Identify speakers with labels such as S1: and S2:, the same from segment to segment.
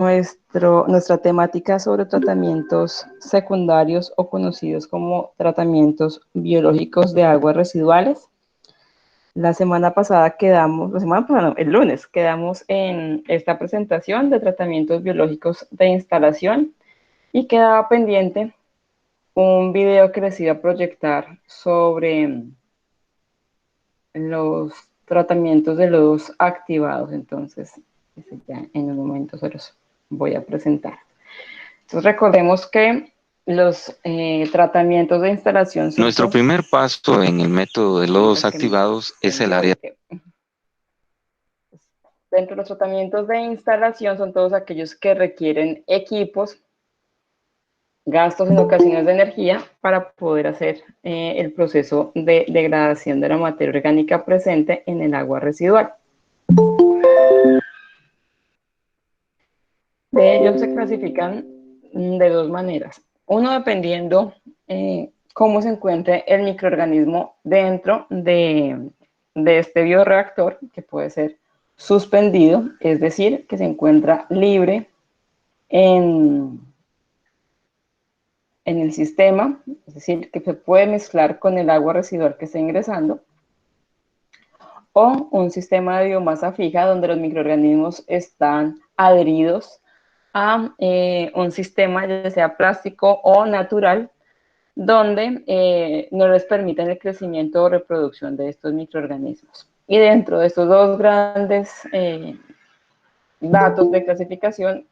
S1: nuestra temática sobre tratamientos secundarios o conocidos como tratamientos biológicos de aguas residuales. La semana pasada el lunes, quedamos en esta presentación de tratamientos biológicos de instalación y quedaba pendiente un video que les iba a proyectar sobre los tratamientos de lodos activados. Entonces, ya en un momento se los voy a presentar. Entonces, recordemos que los tratamientos de instalación son
S2: Nuestro primer paso en el método de lodos activados es el área.
S1: Dentro de los tratamientos de instalación son todos aquellos que requieren equipos, gastos en ocasiones de energía para poder hacer el proceso de degradación de la materia orgánica presente en el agua residual. De ellos se clasifican de dos maneras. Uno, dependiendo cómo se encuentre el microorganismo dentro de este bioreactor, que puede ser suspendido, es decir, que se encuentra libre en el sistema, es decir, que se puede mezclar con el agua residual que está ingresando, o un sistema de biomasa fija donde los microorganismos están adheridos a un sistema, ya sea plástico o natural, donde no les permiten el crecimiento o reproducción de estos microorganismos. Y dentro de estos dos grandes datos de clasificación,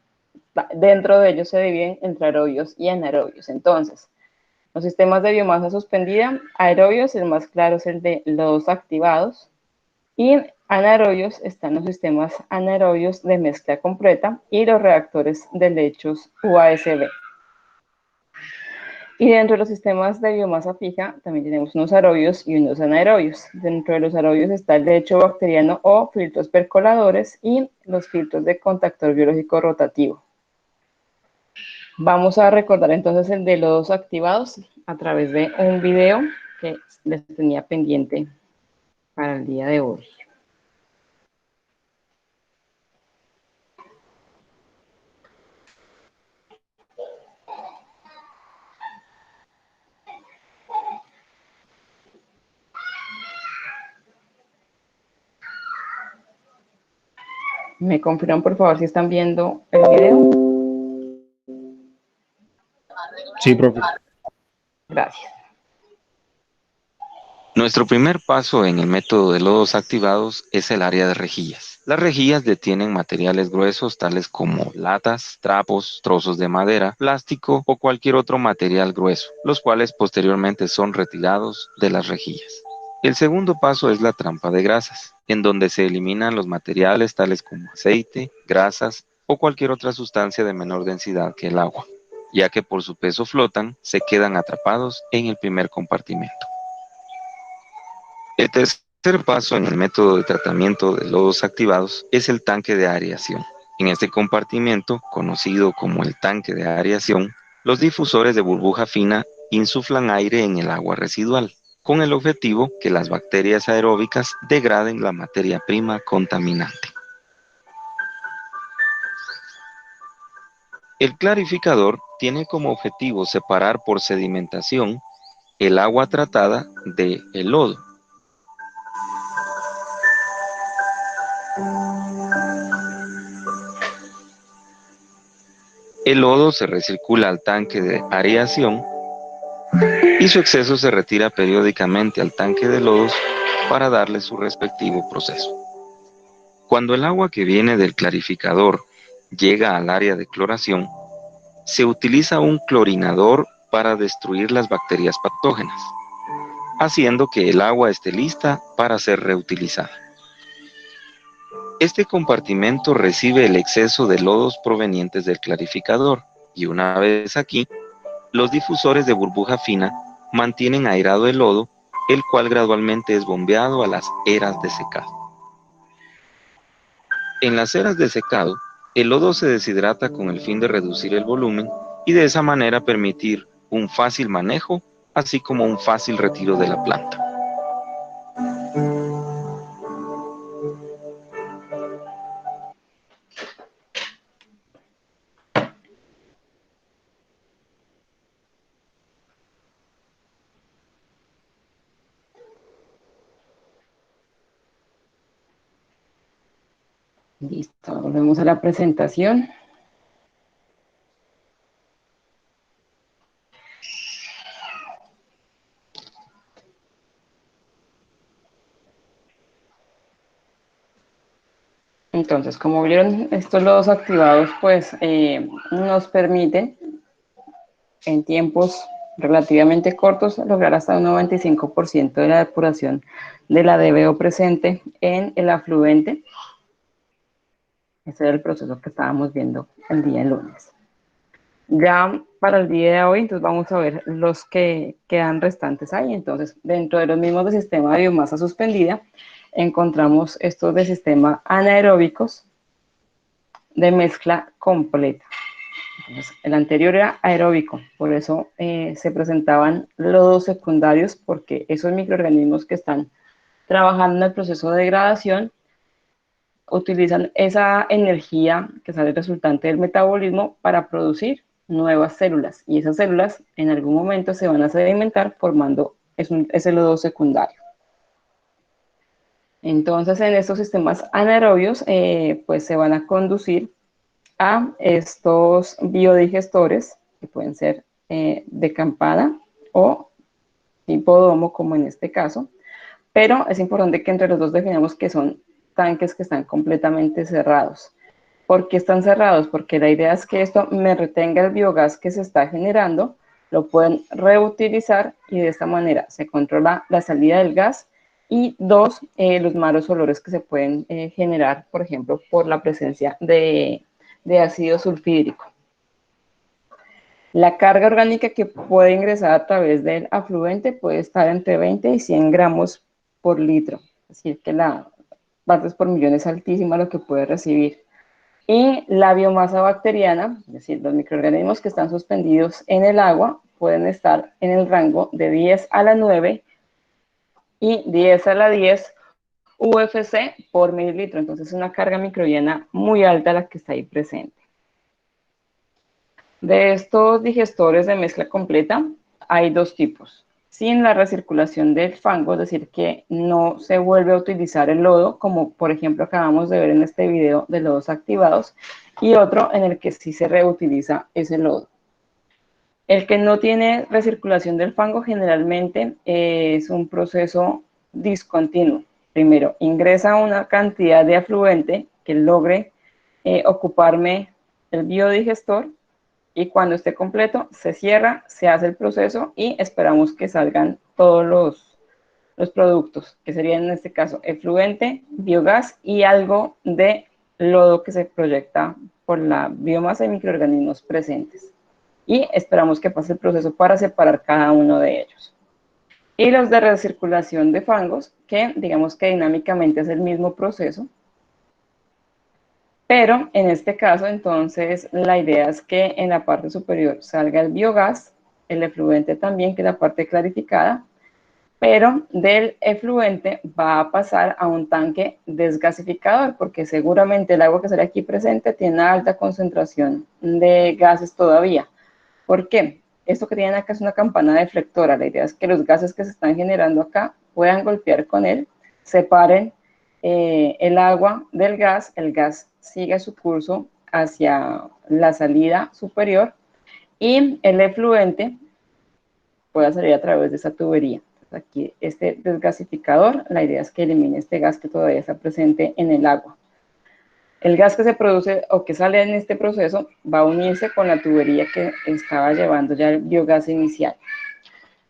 S1: dentro de ellos se dividen entre aerobios y anaerobios. Entonces, los sistemas de biomasa suspendida, aerobios, el más claro es el de los activados, y anaerobios están los sistemas anaerobios de mezcla completa y los reactores de lechos UASB. Y dentro de los sistemas de biomasa fija también tenemos unos aerobios y unos anaerobios. Dentro de los aerobios está el lecho bacteriano o filtros percoladores y los filtros de contactor biológico rotativo. Vamos a recordar entonces el de los activados a través de un video que les tenía pendiente para el día de hoy. ¿Me confirman, por favor, si están viendo el video?
S3: Sí, profe.
S1: Gracias.
S2: Nuestro primer paso en el método de lodos activados es el área de rejillas. Las rejillas detienen materiales gruesos tales como latas, trapos, trozos de madera, plástico o cualquier otro material grueso, los cuales posteriormente son retirados de las rejillas. El segundo paso es la trampa de grasas, en donde se eliminan los materiales tales como aceite, grasas o cualquier otra sustancia de menor densidad que el agua, ya que por su peso flotan, se quedan atrapados en el primer compartimento. El tercer paso en el método de tratamiento de lodos activados es el tanque de aireación. En este compartimento, conocido como el tanque de aireación, los difusores de burbuja fina insuflan aire en el agua residual, con el objetivo que las bacterias aeróbicas degraden la materia prima contaminante. El clarificador tiene como objetivo separar por sedimentación el agua tratada del lodo. El lodo se recircula al tanque de aireación y su exceso se retira periódicamente al tanque de lodos para darle su respectivo proceso. Cuando el agua que viene del clarificador llega al área de cloración, se utiliza un clorinador para destruir las bacterias patógenas, haciendo que el agua esté lista para ser reutilizada. Este compartimento recibe el exceso de lodos provenientes del clarificador y una vez aquí, los difusores de burbuja fina mantienen airado el lodo, el cual gradualmente es bombeado a las eras de secado. En las eras de secado, el lodo se deshidrata con el fin de reducir el volumen y de esa manera permitir un fácil manejo, así como un fácil retiro de la planta.
S1: Listo, volvemos a la presentación. Entonces, como vieron, estos lodos activados pues nos permiten en tiempos relativamente cortos lograr hasta un 95% de la depuración de la DBO presente en el afluente. Ese era el proceso que estábamos viendo el día lunes. Ya para el día de hoy, entonces vamos a ver los que quedan restantes ahí. Entonces, dentro de los mismos del sistema de biomasa suspendida, encontramos estos de sistema anaeróbicos de mezcla completa. Entonces, el anterior era aeróbico, por eso se presentaban lodos secundarios, porque esos microorganismos que están trabajando en el proceso de degradación utilizan esa energía que sale resultante del metabolismo para producir nuevas células, y esas células en algún momento se van a sedimentar formando ese lodo secundario. Entonces, en estos sistemas anaerobios, pues se van a conducir a estos biodigestores, que pueden ser de campana o tipo domo, como en este caso, pero es importante que entre los dos definamos que son tanques que están completamente cerrados. ¿Por qué están cerrados? Porque la idea es que esto me retenga el biogás que se está generando, lo pueden reutilizar y de esta manera se controla la salida del gas y dos, los malos olores que se pueden generar, por ejemplo, por la presencia de ácido sulfídrico. La carga orgánica que puede ingresar a través del afluente puede estar entre 20 y 100 gramos por litro, es decir, que la partes por millón es altísima lo que puede recibir. Y la biomasa bacteriana, es decir, los microorganismos que están suspendidos en el agua, pueden estar en el rango de 10 a la 9 y 10 a la 10 UFC por mililitro. Entonces es una carga microbiana muy alta la que está ahí presente. De estos digestores de mezcla completa, hay dos tipos. Sin la recirculación del fango, es decir, que no se vuelve a utilizar el lodo, como por ejemplo acabamos de ver en este video de lodos activados, y otro en el que sí se reutiliza ese lodo. El que no tiene recirculación del fango generalmente es un proceso discontinuo. Primero, ingresa una cantidad de afluente que logre ocuparme el biodigestor, y cuando esté completo se cierra, se hace el proceso y esperamos que salgan todos los productos, que serían en este caso efluente, biogás y algo de lodo que se proyecta por la biomasa de microorganismos presentes. Y esperamos que pase el proceso para separar cada uno de ellos. Y los de recirculación de fangos, que digamos que dinámicamente es el mismo proceso, pero en este caso, entonces, la idea es que en la parte superior salga el biogás, el efluente también, que es la parte clarificada, pero del efluente va a pasar a un tanque desgasificador, porque seguramente el agua que sale aquí presente tiene una alta concentración de gases todavía. ¿Por qué? Esto que tienen acá es una campana deflectora. La idea es que los gases que se están generando acá puedan golpear con él, separen el agua del gas, el gas sigue su curso hacia la salida superior y el efluente pueda salir a través de esa tubería. Entonces aquí este desgasificador, la idea es que elimine este gas que todavía está presente en el agua. El gas que se produce o que sale en este proceso va a unirse con la tubería que estaba llevando ya el biogás inicial.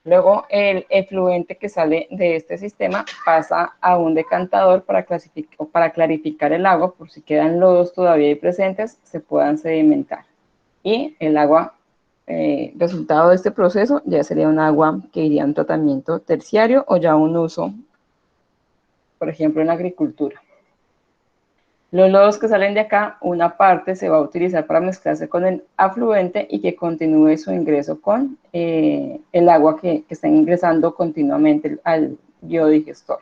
S1: Luego el efluente que sale de este sistema pasa a un decantador para clarificar el agua, por si quedan lodos todavía presentes, se puedan sedimentar. Y el agua, resultado de este proceso, ya sería un agua que iría a un tratamiento terciario o ya un uso, por ejemplo, en la agricultura. Los lodos que salen de acá, una parte se va a utilizar para mezclarse con el afluente y que continúe su ingreso con el agua que está ingresando continuamente al biodigestor.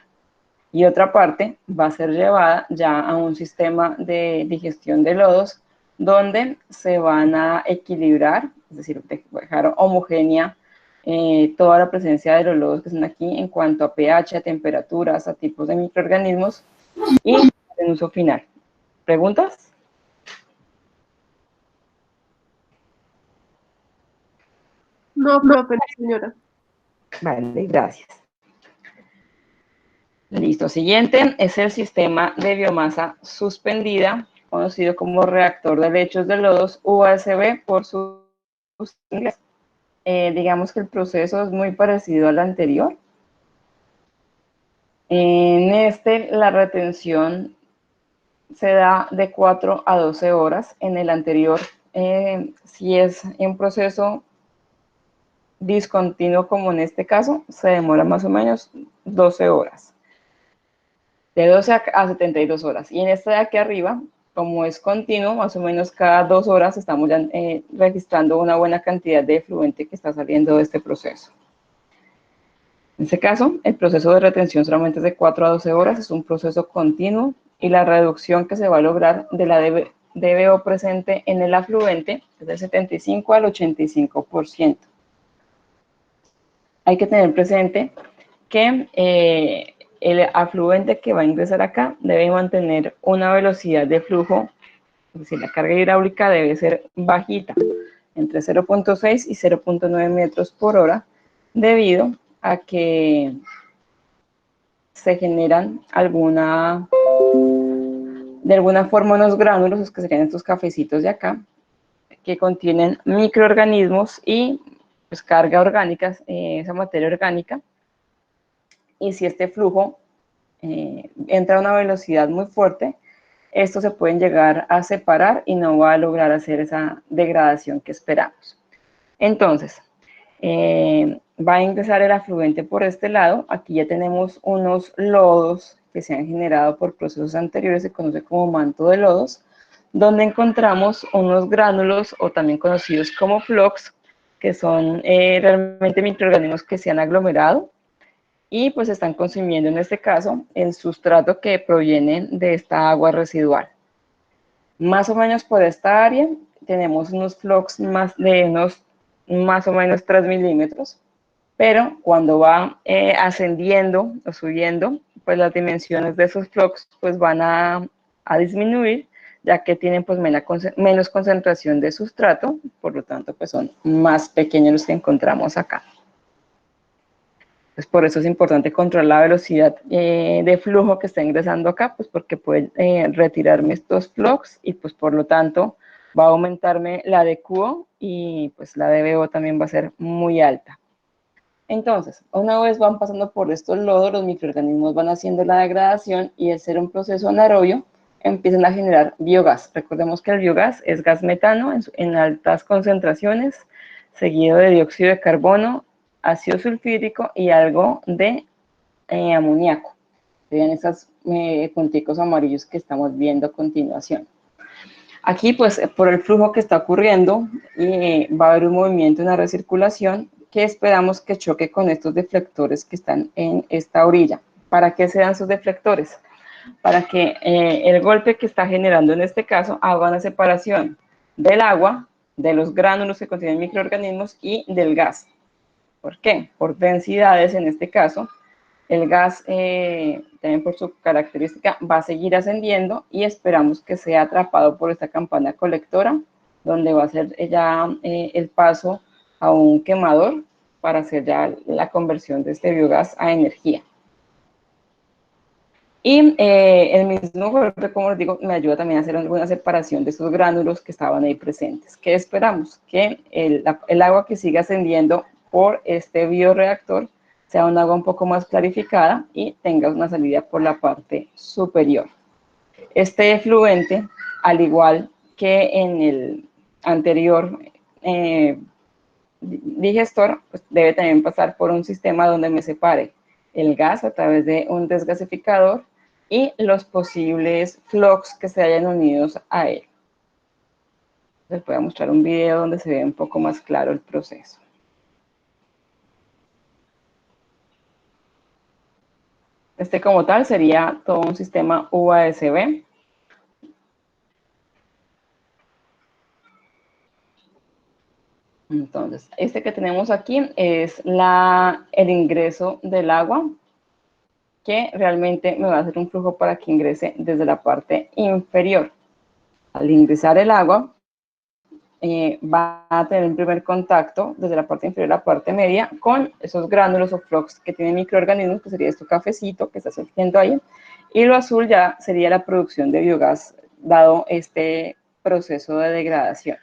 S1: Y otra parte va a ser llevada ya a un sistema de digestión de lodos donde se van a equilibrar, es decir, dejar homogénea toda la presencia de los lodos que están aquí en cuanto a pH, a temperaturas, a tipos de microorganismos y en uso final. ¿Preguntas?
S4: No, profe, no, señora.
S1: Vale, gracias. Listo. Siguiente es el sistema de biomasa suspendida, conocido como reactor de lechos de lodos UASB por sus siglas. Digamos que el proceso es muy parecido al anterior. En este, la retención se da de 4 a 12 horas. En el anterior, si es un proceso discontinuo como en este caso, se demora más o menos 12 horas. De 12 a 72 horas. Y en este de aquí arriba, como es continuo, más o menos cada 2 horas estamos ya registrando una buena cantidad de efluente que está saliendo de este proceso. En este caso, el proceso de retención solamente es de 4 a 12 horas, es un proceso continuo y la reducción que se va a lograr de la DBO presente en el afluente es del 75 al 85%. Hay que tener presente que el afluente que va a ingresar acá debe mantener una velocidad de flujo, es decir, la carga hidráulica debe ser bajita, entre 0.6 y 0.9 metros por hora, debido a que se generan de alguna forma unos gránulos, que serían estos cafecitos de acá, que contienen microorganismos y pues, carga orgánica, esa materia orgánica, y si este flujo entra a una velocidad muy fuerte, estos se pueden llegar a separar y no va a lograr hacer esa degradación que esperamos. Entonces, va a ingresar el afluente por este lado. Aquí ya tenemos unos lodos que se han generado por procesos anteriores, se conoce como manto de lodos, donde encontramos unos gránulos o también conocidos como flocks, que son realmente microorganismos que se han aglomerado y pues están consumiendo en este caso el sustrato que proviene de esta agua residual. Más o menos por esta área tenemos unos flocks más o menos 3 milímetros, pero cuando va ascendiendo o subiendo, pues las dimensiones de esos flocks pues van a disminuir, ya que tienen pues menos concentración de sustrato, por lo tanto pues son más pequeños los que encontramos acá. Pues por eso es importante controlar la velocidad de flujo que está ingresando acá, pues porque puede retirarme estos flux y pues por lo tanto va a aumentarme la DQO y pues la DBO también va a ser muy alta. Entonces, una vez van pasando por estos lodos, los microorganismos van haciendo la degradación y al ser un proceso anaerobio, empiezan a generar biogás. Recordemos que el biogás es gas metano en altas concentraciones, seguido de dióxido de carbono, ácido sulfídrico y algo de amoníaco. Vean esos punticos amarillos que estamos viendo a continuación. Aquí, pues, por el flujo que está ocurriendo, va a haber un movimiento, una recirculación que esperamos que choque con estos deflectores que están en esta orilla. ¿Para qué se dan sus deflectores? Para que el golpe que está generando en este caso haga una separación del agua, de los gránulos que contienen microorganismos y del gas. ¿Por qué? Por densidades en este caso. El gas, también por su característica, va a seguir ascendiendo y esperamos que sea atrapado por esta campana colectora, donde va a ser ya el paso a un quemador para hacer ya la conversión de este biogás a energía. Y el mismo golpe, como les digo, me ayuda también a hacer alguna separación de esos gránulos que estaban ahí presentes. ¿Qué esperamos? Que el agua que siga ascendiendo por este bioreactor sea un agua un poco más clarificada y tenga una salida por la parte superior. Este efluente, al igual que en el anterior digestor, pues debe también pasar por un sistema donde me separe el gas a través de un desgasificador y los posibles flux que se hayan unidos a él. Les voy a mostrar un video donde se ve un poco más claro el proceso. Este como tal sería todo un sistema UASB. Entonces, este que tenemos aquí es el ingreso del agua, que realmente me va a hacer un flujo para que ingrese desde la parte inferior. Al ingresar el agua, va a tener un primer contacto desde la parte inferior a la parte media con esos gránulos o flocks que tienen microorganismos, que sería esto cafecito que está surgiendo ahí, y lo azul ya sería la producción de biogás dado este proceso de degradación.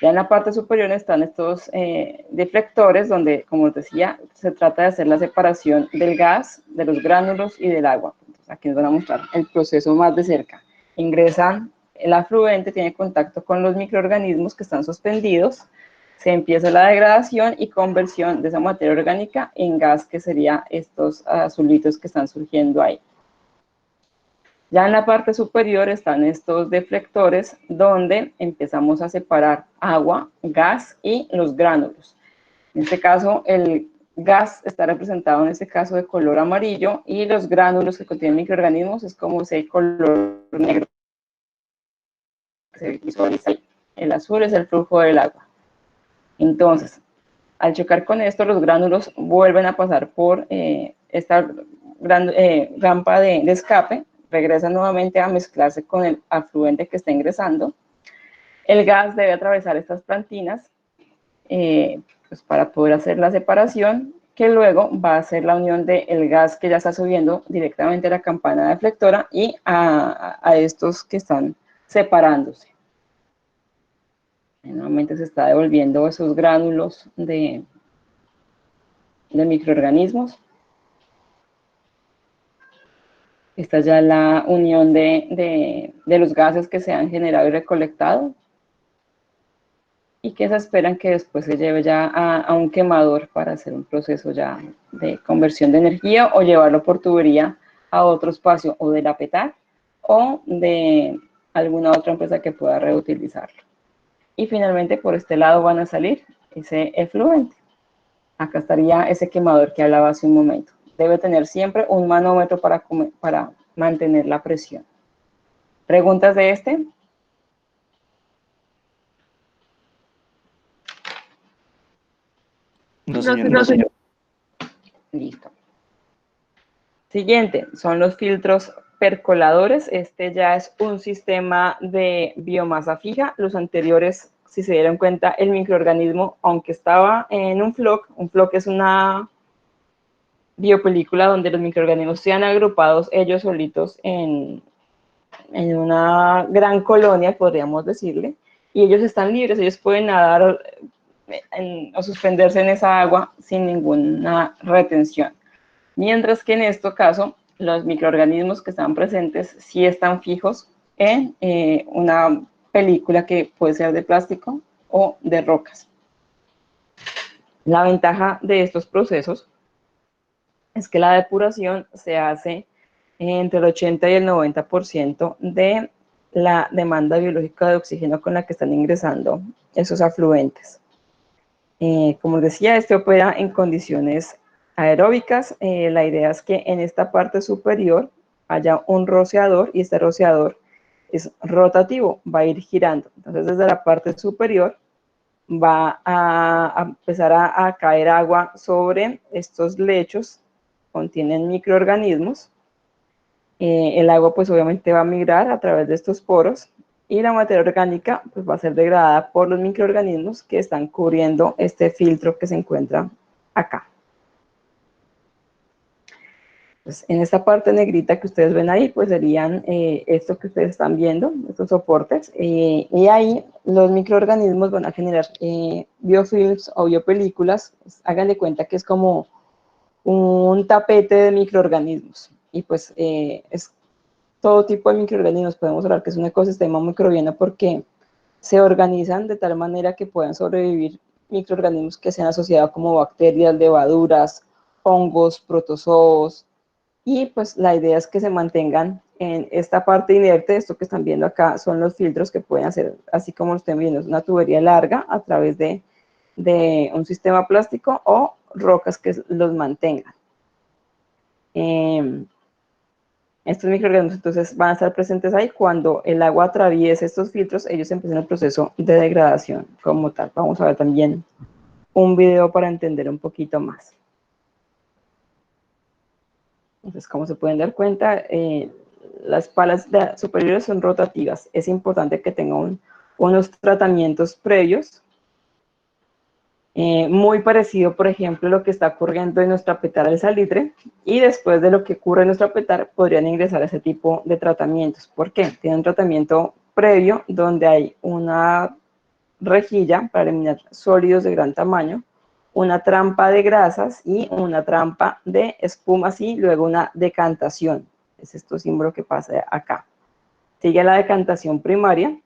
S1: Ya en la parte superior están estos deflectores donde, como les decía, se trata de hacer la separación del gas, de los gránulos y del agua. Entonces, aquí nos van a mostrar el proceso más de cerca. Ingresan el afluente, tiene contacto con los microorganismos que están suspendidos, se empieza la degradación y conversión de esa materia orgánica en gas, que sería estos azulitos que están surgiendo ahí. Ya en la parte superior están estos deflectores donde empezamos a separar agua, gas y los gránulos. En este caso, el gas está representado en este caso de color amarillo y los gránulos que contienen microorganismos es como ese color negro que se visualiza ahí. El azul es el flujo del agua. Entonces, al chocar con esto, los gránulos vuelven a pasar por esta rampa de escape, regresan nuevamente a mezclarse con el afluente que está ingresando. El gas debe atravesar estas plantinas pues para poder hacer la separación, que luego va a ser la unión del gas que ya está subiendo directamente a la campana deflectora y a estos que están separándose. Nuevamente se está devolviendo esos gránulos de microorganismos. Esta ya la unión de los gases que se han generado y recolectado y que se esperan que después se lleve ya a un quemador para hacer un proceso ya de conversión de energía o llevarlo por tubería a otro espacio o de la PETAC o de alguna otra empresa que pueda reutilizarlo. Y finalmente por este lado van a salir ese efluente. Acá estaría ese quemador que hablaba hace un momento. Debe tener siempre un manómetro para mantener la presión. ¿Preguntas de este?
S3: No, señor.
S1: Listo. Siguiente, son los filtros percoladores. Este ya es un sistema de biomasa fija. Los anteriores, si se dieron cuenta, el microorganismo, aunque estaba en un floc es una biopelícula donde los microorganismos sean agrupados ellos solitos en una gran colonia, podríamos decirle, y ellos están libres, ellos pueden nadar o suspenderse en esa agua sin ninguna retención. Mientras que en este caso, los microorganismos que están presentes sí están fijos en una película que puede ser de plástico o de rocas. La ventaja de estos procesos es que la depuración se hace entre el 80 y el 90% de la demanda biológica de oxígeno con la que están ingresando esos afluentes. Como les decía, este opera en condiciones aeróbicas. La idea es que en esta parte superior haya un rociador y este rociador es rotativo, va a ir girando. Entonces desde la parte superior va a empezar a caer agua sobre estos lechos, contienen microorganismos. El agua pues obviamente va a migrar a través de estos poros y la materia orgánica pues va a ser degradada por los microorganismos que están cubriendo este filtro que se encuentra acá. Pues en esta parte negrita que ustedes ven ahí, pues serían esto que ustedes están viendo, estos soportes, y ahí los microorganismos van a generar biofilms o biopelículas. Pues, hagan de cuenta que es como un tapete de microorganismos, y pues es todo tipo de microorganismos. Podemos hablar que es un ecosistema microbiano porque se organizan de tal manera que puedan sobrevivir microorganismos que sean asociados como bacterias, levaduras, hongos, protozoos, y pues la idea es que se mantengan en esta parte inerte. Esto que están viendo acá son los filtros que pueden hacer, así como lo estén viendo, es una tubería larga a través de un sistema plástico o rocas que los mantengan. Estos microorganismos entonces van a estar presentes ahí. Cuando el agua atraviese estos filtros, ellos empiezan el proceso de degradación como tal. Vamos a ver también un video para entender un poquito más. Entonces, como se pueden dar cuenta, las palas superiores son rotativas. Es importante que tengan unos tratamientos previos. Muy parecido, por ejemplo, lo que está ocurriendo en nuestra petar al salitre, y después de lo que ocurre en nuestra petar podrían ingresar a ese tipo de tratamientos. ¿Por qué? Tienen un tratamiento previo donde hay una rejilla para eliminar sólidos de gran tamaño, una trampa de grasas y una trampa de espumas y luego una decantación. Es este símbolo que pasa acá. Sigue la decantación primaria,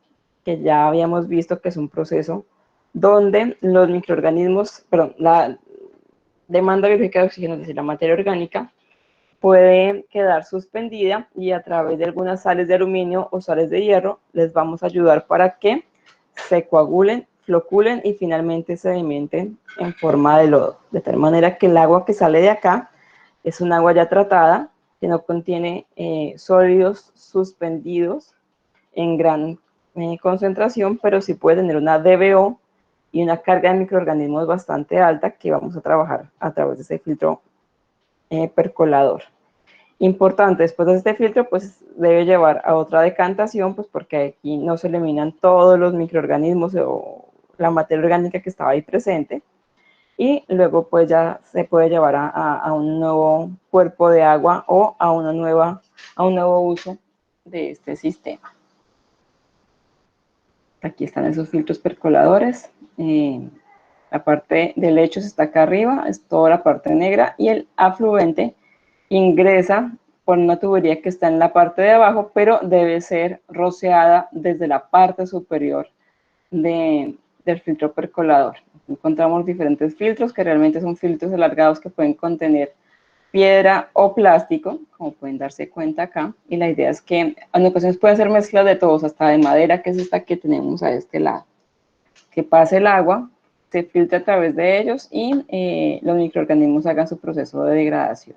S1: que ya habíamos visto que es un proceso donde los microorganismos, perdón, la demanda biológica de oxígeno, es decir, la materia orgánica, puede quedar suspendida y a través de algunas sales de aluminio o sales de hierro les vamos a ayudar para que se coagulen, floculen y finalmente sedimenten en forma de lodo. De tal manera que el agua que sale de acá es un agua ya tratada, que no contiene sólidos suspendidos en gran concentración, pero sí puede tener una DBO y una carga de microorganismos bastante alta que vamos a trabajar a través de ese filtro percolador. Importante, después de este filtro, pues debe llevar a otra decantación, pues porque aquí no se eliminan todos los microorganismos o la materia orgánica que estaba ahí presente, y luego pues ya se puede llevar a un nuevo cuerpo de agua o a un nuevo uso de este sistema. Aquí están esos filtros percoladores. La parte de lechos está acá arriba, es toda la parte negra, y el afluente ingresa por una tubería que está en la parte de abajo, pero debe ser rociada desde la parte superior del filtro percolador. Encontramos diferentes filtros que realmente son filtros alargados que pueden contener piedra o plástico, como pueden darse cuenta acá, y la idea es que en ocasiones pueden ser mezclas de todos, hasta de madera, que es esta que tenemos a este lado, que pase el agua, se filtra a través de ellos y los microorganismos hagan su proceso de degradación.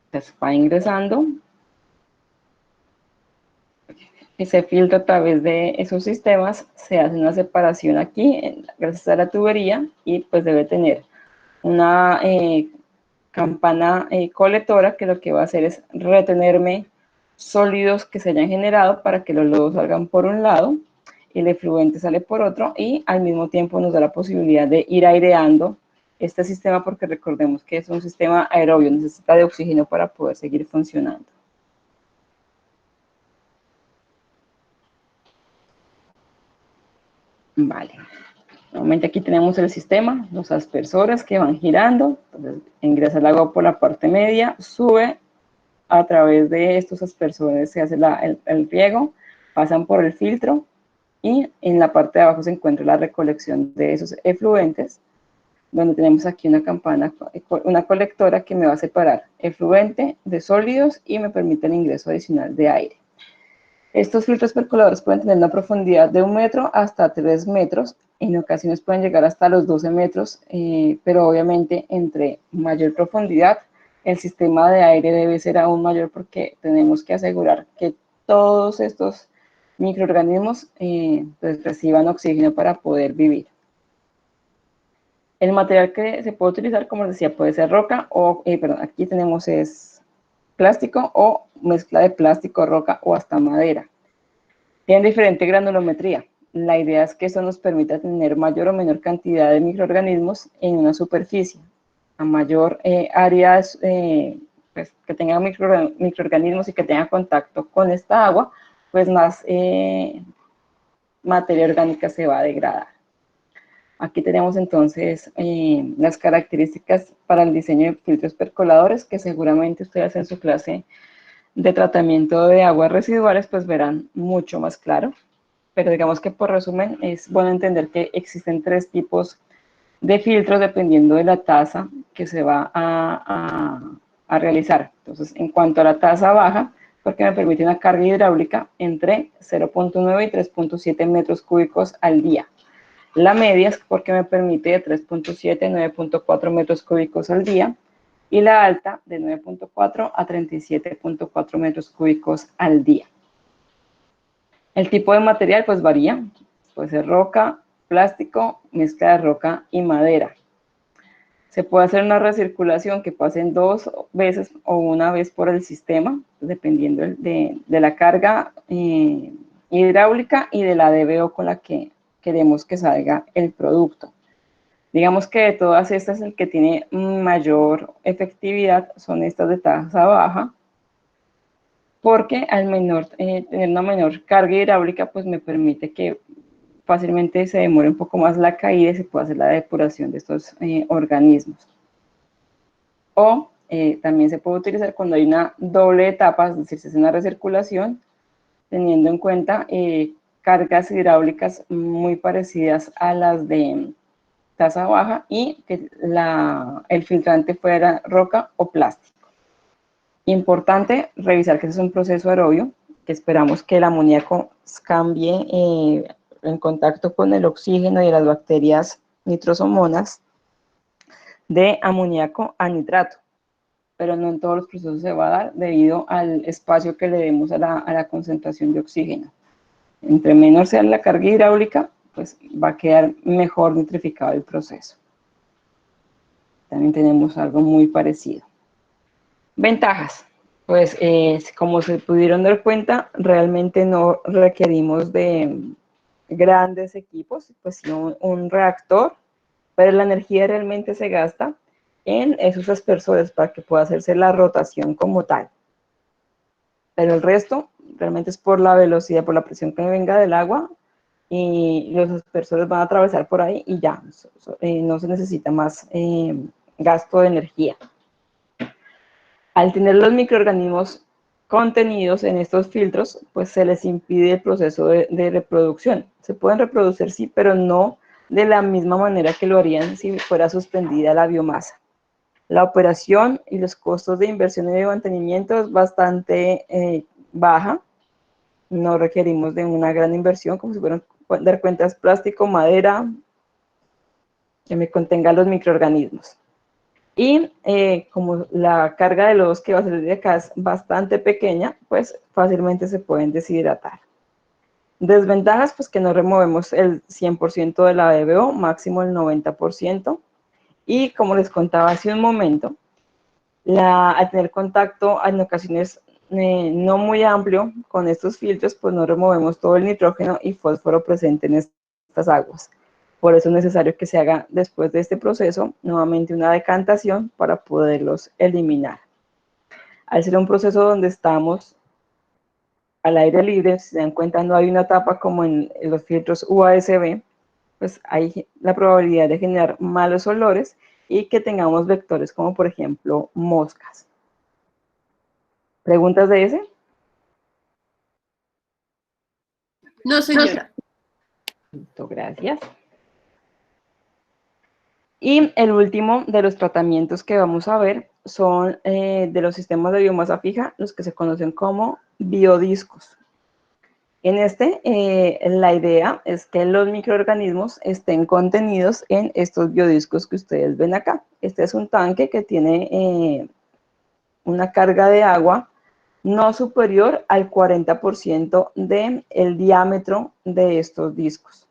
S1: Entonces va ingresando y se filtra a través de esos sistemas, se hace una separación aquí, gracias a la tubería, y pues debe tener una campana colectora que lo que va a hacer es retenerme sólidos que se hayan generado para que los lodos salgan por un lado y el efluente sale por otro, y al mismo tiempo nos da la posibilidad de ir aireando este sistema, porque recordemos que es un sistema aerobio, necesita de oxígeno para poder seguir funcionando. Vale. Nuevamente aquí tenemos el sistema, los aspersores que van girando. Entonces ingresa el agua por la parte media, sube a través de estos aspersores, se hace el riego, pasan por el filtro y en la parte de abajo se encuentra la recolección de esos efluentes, donde tenemos aquí una campana, una colectora que me va a separar efluente de sólidos y me permite el ingreso adicional de aire. Estos filtros percoladores pueden tener una profundidad de 1 metro hasta 3 metros, en ocasiones pueden llegar hasta los 12 metros, pero obviamente entre mayor profundidad, el sistema de aire debe ser aún mayor, porque tenemos que asegurar que todos estos microorganismos pues reciban oxígeno para poder vivir. El material que se puede utilizar, como les decía, puede ser roca o, aquí tenemos es plástico o mezcla de plástico, roca o hasta madera. Tienen diferente granulometría. La idea es que eso nos permita tener mayor o menor cantidad de microorganismos en una superficie. A mayor área pues, que tenga microorganismos y que tenga contacto con esta agua, pues más materia orgánica se va a degradar. Aquí tenemos entonces las características para el diseño de filtros percoladores, que seguramente ustedes en su clase de tratamiento de aguas residuales pues verán mucho más claro. Pero digamos que por resumen es bueno entender que existen 3 tipos de filtros dependiendo de la tasa que se va a realizar. Entonces, en cuanto a la tasa baja, porque me permite una carga hidráulica entre 0.9 y 3.7 metros cúbicos al día. La media es porque me permite de 3.7 a 9.4 metros cúbicos al día, y la alta de 9.4 a 37.4 metros cúbicos al día. El tipo de material pues varía, puede ser roca, plástico, mezcla de roca y madera. Se puede hacer una recirculación que pasen 2 veces o una vez por el sistema, dependiendo de la carga hidráulica y de la DBO con la que queremos que salga el producto. Digamos que de todas estas, el que tiene mayor efectividad son estas de tasa baja, porque al tener una menor carga hidráulica, pues me permite que fácilmente se demore un poco más la caída y se puede hacer la depuración de estos organismos. O también se puede utilizar cuando hay una doble etapa, es decir, se hace una recirculación, teniendo en cuenta cargas hidráulicas muy parecidas a las de tasa baja y que el filtrante fuera roca o plástico. Importante revisar que ese es un proceso aerobio, que esperamos que el amoníaco cambie en contacto con el oxígeno y las bacterias nitrosomonas de amoníaco a nitrato, pero no en todos los procesos se va a dar debido al espacio que le demos a la concentración de oxígeno. Entre menor sea la carga hidráulica, pues va a quedar mejor nitrificado el proceso. También tenemos algo muy parecido. Ventajas. Pues como se pudieron dar cuenta, realmente no requerimos de grandes equipos, pues sino un reactor, pero la energía realmente se gasta en esos aspersores para que pueda hacerse la rotación como tal. Pero el resto realmente es por la velocidad, por la presión que venga del agua, y los aspersores van a atravesar por ahí y ya, no se necesita más gasto de energía. Al tener los microorganismos contenidos en estos filtros, pues se les impide el proceso de reproducción. Se pueden reproducir, sí, pero no de la misma manera que lo harían si fuera suspendida la biomasa. La operación y los costos de inversión y de mantenimiento es bastante baja. No requerimos de una gran inversión, como si fueran dar cuentas plástico, madera, que me contenga los microorganismos. Y como la carga de lodos que va a salir de acá es bastante pequeña, pues fácilmente se pueden deshidratar. Desventajas, pues que no removemos el 100% de la DBO, máximo el 90%. Y como les contaba hace un momento, al tener contacto en ocasiones no muy amplio con estos filtros, pues no removemos todo el nitrógeno y fósforo presente en estas aguas. Por eso es necesario que se haga después de este proceso nuevamente una decantación para poderlos eliminar. Al ser un proceso donde estamos al aire libre, si se dan cuenta no hay una tapa como en los filtros UASB, pues hay la probabilidad de generar malos olores y que tengamos vectores como por ejemplo moscas. ¿Preguntas de ese?
S4: No, señora.
S1: Gracias. Y el último de los tratamientos que vamos a ver son de los sistemas de biomasa fija, los que se conocen como biodiscos. En la idea es que los microorganismos estén contenidos en estos biodiscos que ustedes ven acá. Este es un tanque que tiene una carga de agua no superior al 40% del diámetro de estos discos.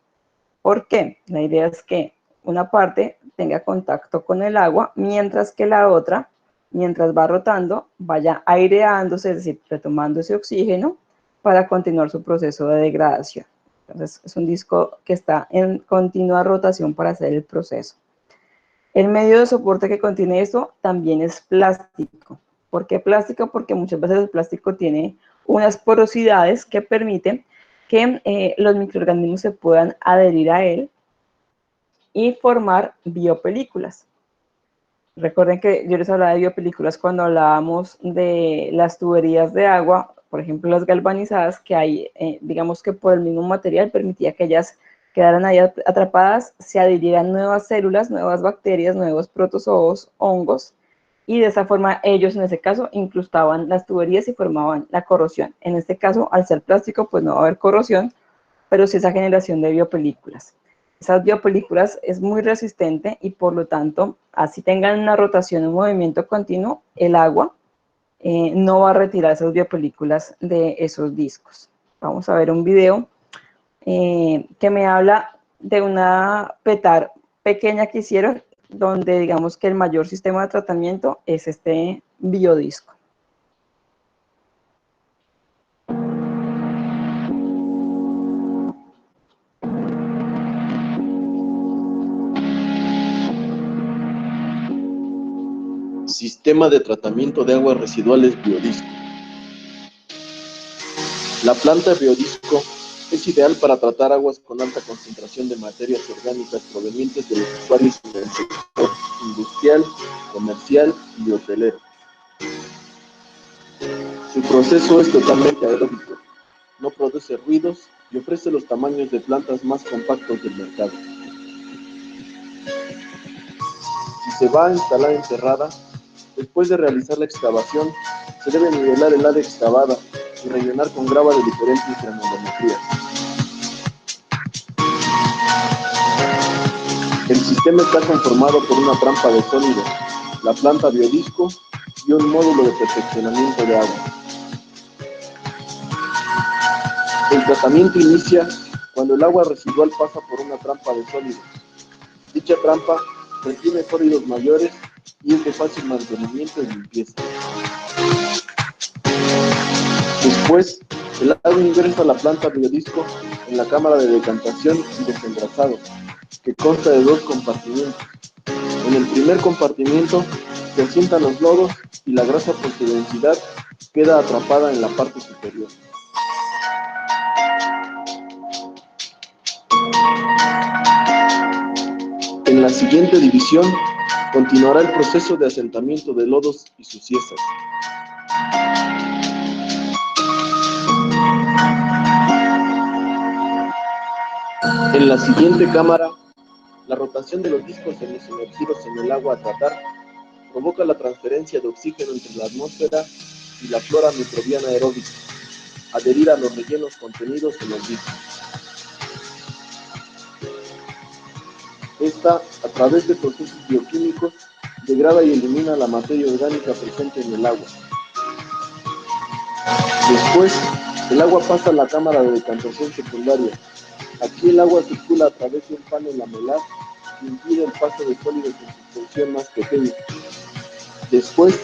S1: ¿Por qué? La idea es que una parte tenga contacto con el agua, mientras que la otra, mientras va rotando, vaya aireándose, es decir, retomando ese oxígeno para continuar su proceso de degradación. Entonces, es un disco que está en continua rotación para hacer el proceso. El medio de soporte que contiene esto también es plástico. ¿Por qué plástico? Porque muchas veces el plástico tiene unas porosidades que permiten que los microorganismos se puedan adherir a él y formar biopelículas. Recuerden que yo les hablaba de biopelículas cuando hablábamos de las tuberías de agua, por ejemplo las galvanizadas, que hay, digamos que por el mismo material permitía que ellas quedaran ahí atrapadas, se adhirieran nuevas células, nuevas bacterias, nuevos protozoos, hongos, y de esa forma ellos en ese caso incrustaban las tuberías y formaban la corrosión. En este caso, al ser plástico, pues no va a haber corrosión, pero sí esa generación de biopelículas. Esas biopelículas es muy resistente y por lo tanto, así tengan una rotación, un movimiento continuo, el agua no va a retirar esas biopelículas de esos discos. Vamos a ver un video que me habla de una petar pequeña que hicieron donde digamos que el mayor sistema de tratamiento es este biodisco.
S5: Sistema de tratamiento de aguas residuales biodisco. La planta biodisco es ideal para tratar aguas con alta concentración de materias orgánicas provenientes de los usuarios en el sector industrial, comercial y hotelero. Su proceso es totalmente aeróbico, no produce ruidos y ofrece los tamaños de plantas más compactos del mercado. Si se va a instalar enterrada, después de realizar la excavación, se debe nivelar el área excavada y rellenar con grava de diferentes granulometrías. El sistema está conformado por una trampa de sólido, la planta biodisco y un módulo de perfeccionamiento de agua. El tratamiento inicia cuando el agua residual pasa por una trampa de sólidos. Dicha trampa retiene sólidos mayores y es de fácil mantenimiento y limpieza. Después, el agua ingresa a la planta biodisco en la cámara de decantación y desengrasado, que consta de 2 compartimientos. En el primer compartimiento se asientan los lodos y la grasa por su densidad queda atrapada en la parte superior. En la siguiente división continuará el proceso de asentamiento de lodos y suciedades. En la siguiente cámara, la rotación de los discos semisumergidos en el agua a tratar provoca la transferencia de oxígeno entre la atmósfera y la flora microbiana aeróbica, adherir a los rellenos contenidos en los discos. Esta, a través de procesos bioquímicos, degrada y elimina la materia orgánica presente en el agua. Después, el agua pasa a la cámara de decantación secundaria. Aquí el agua circula a través de un panel lamelar y impide el paso de sólidos en suspensión más pequeños. Después,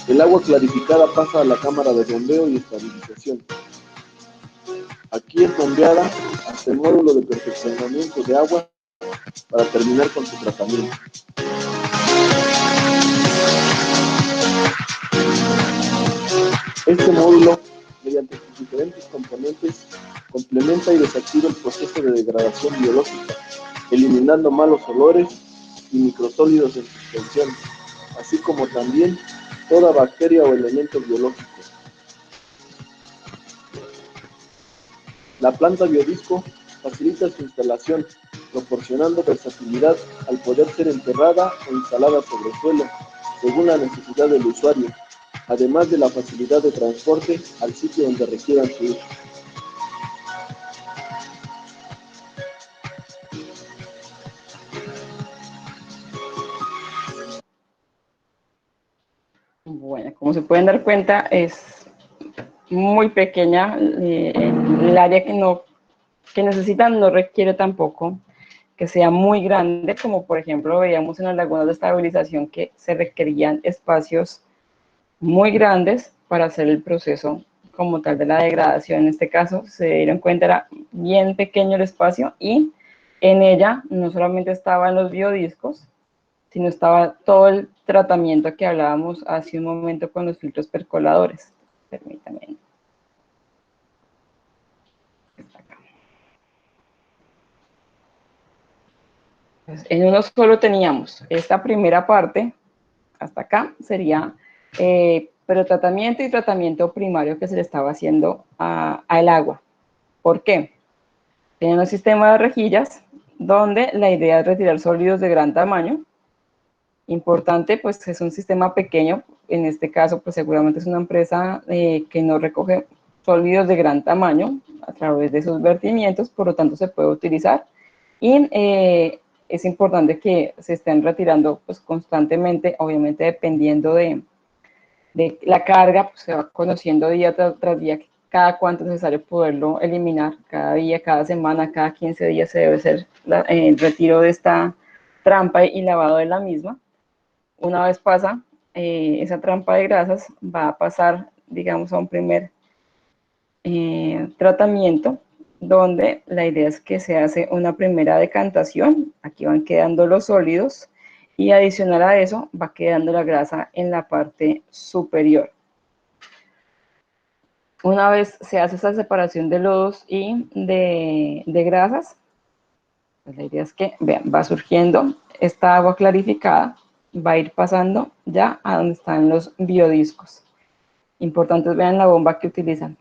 S5: el agua clarificada pasa a la cámara de bombeo y estabilización. Aquí es bombeada hasta el módulo de perfeccionamiento de agua para terminar con su tratamiento. Este módulo, mediante sus diferentes componentes, complementa y desactiva el proceso de degradación biológica, eliminando malos olores y microsólidos en suspensión, así como también toda bacteria o elemento biológico. La planta biodisco facilita su instalación, proporcionando versatilidad al poder ser enterrada o instalada sobre suelo, según la necesidad del usuario, además de la facilidad de transporte al sitio donde requieran su uso.
S1: Bueno, como se pueden dar cuenta, es muy pequeña. El área que necesitan no requiere tampoco que sea muy grande, como por ejemplo veíamos en las lagunas de estabilización que se requerían espacios muy grandes para hacer el proceso como tal de la degradación. En este caso, se dieron cuenta, era bien pequeño el espacio y en ella no solamente estaban los biodiscos, sino estaba todo el tratamiento que hablábamos hace un momento con los filtros percoladores. Permítanme. En uno solo teníamos esta primera parte, hasta acá, sería pretratamiento y tratamiento primario que se le estaba haciendo al agua. ¿Por qué? Tienen un sistema de rejillas donde la idea es retirar sólidos de gran tamaño. Importante, pues es un sistema pequeño, en este caso, pues seguramente es una empresa que no recoge sólidos de gran tamaño a través de sus vertimientos, por lo tanto se puede utilizar. Y es importante que se estén retirando pues constantemente, obviamente dependiendo de la carga, pues se va conociendo día tras día cada cuánto es necesario poderlo eliminar, cada día, cada semana, cada 15 días se debe hacer el retiro de esta trampa y lavado de la misma. Una vez pasa esa trampa de grasas, va a pasar, digamos, a un primer tratamiento, donde la idea es que se hace una primera decantación. Aquí van quedando los sólidos y adicional a eso va quedando la grasa en la parte superior. Una vez se hace esa separación de lodos y de grasas, pues la idea es que, vean, va surgiendo esta agua clarificada, va a ir pasando ya a donde están los biodiscos. Importantes, vean la bomba que utilizan.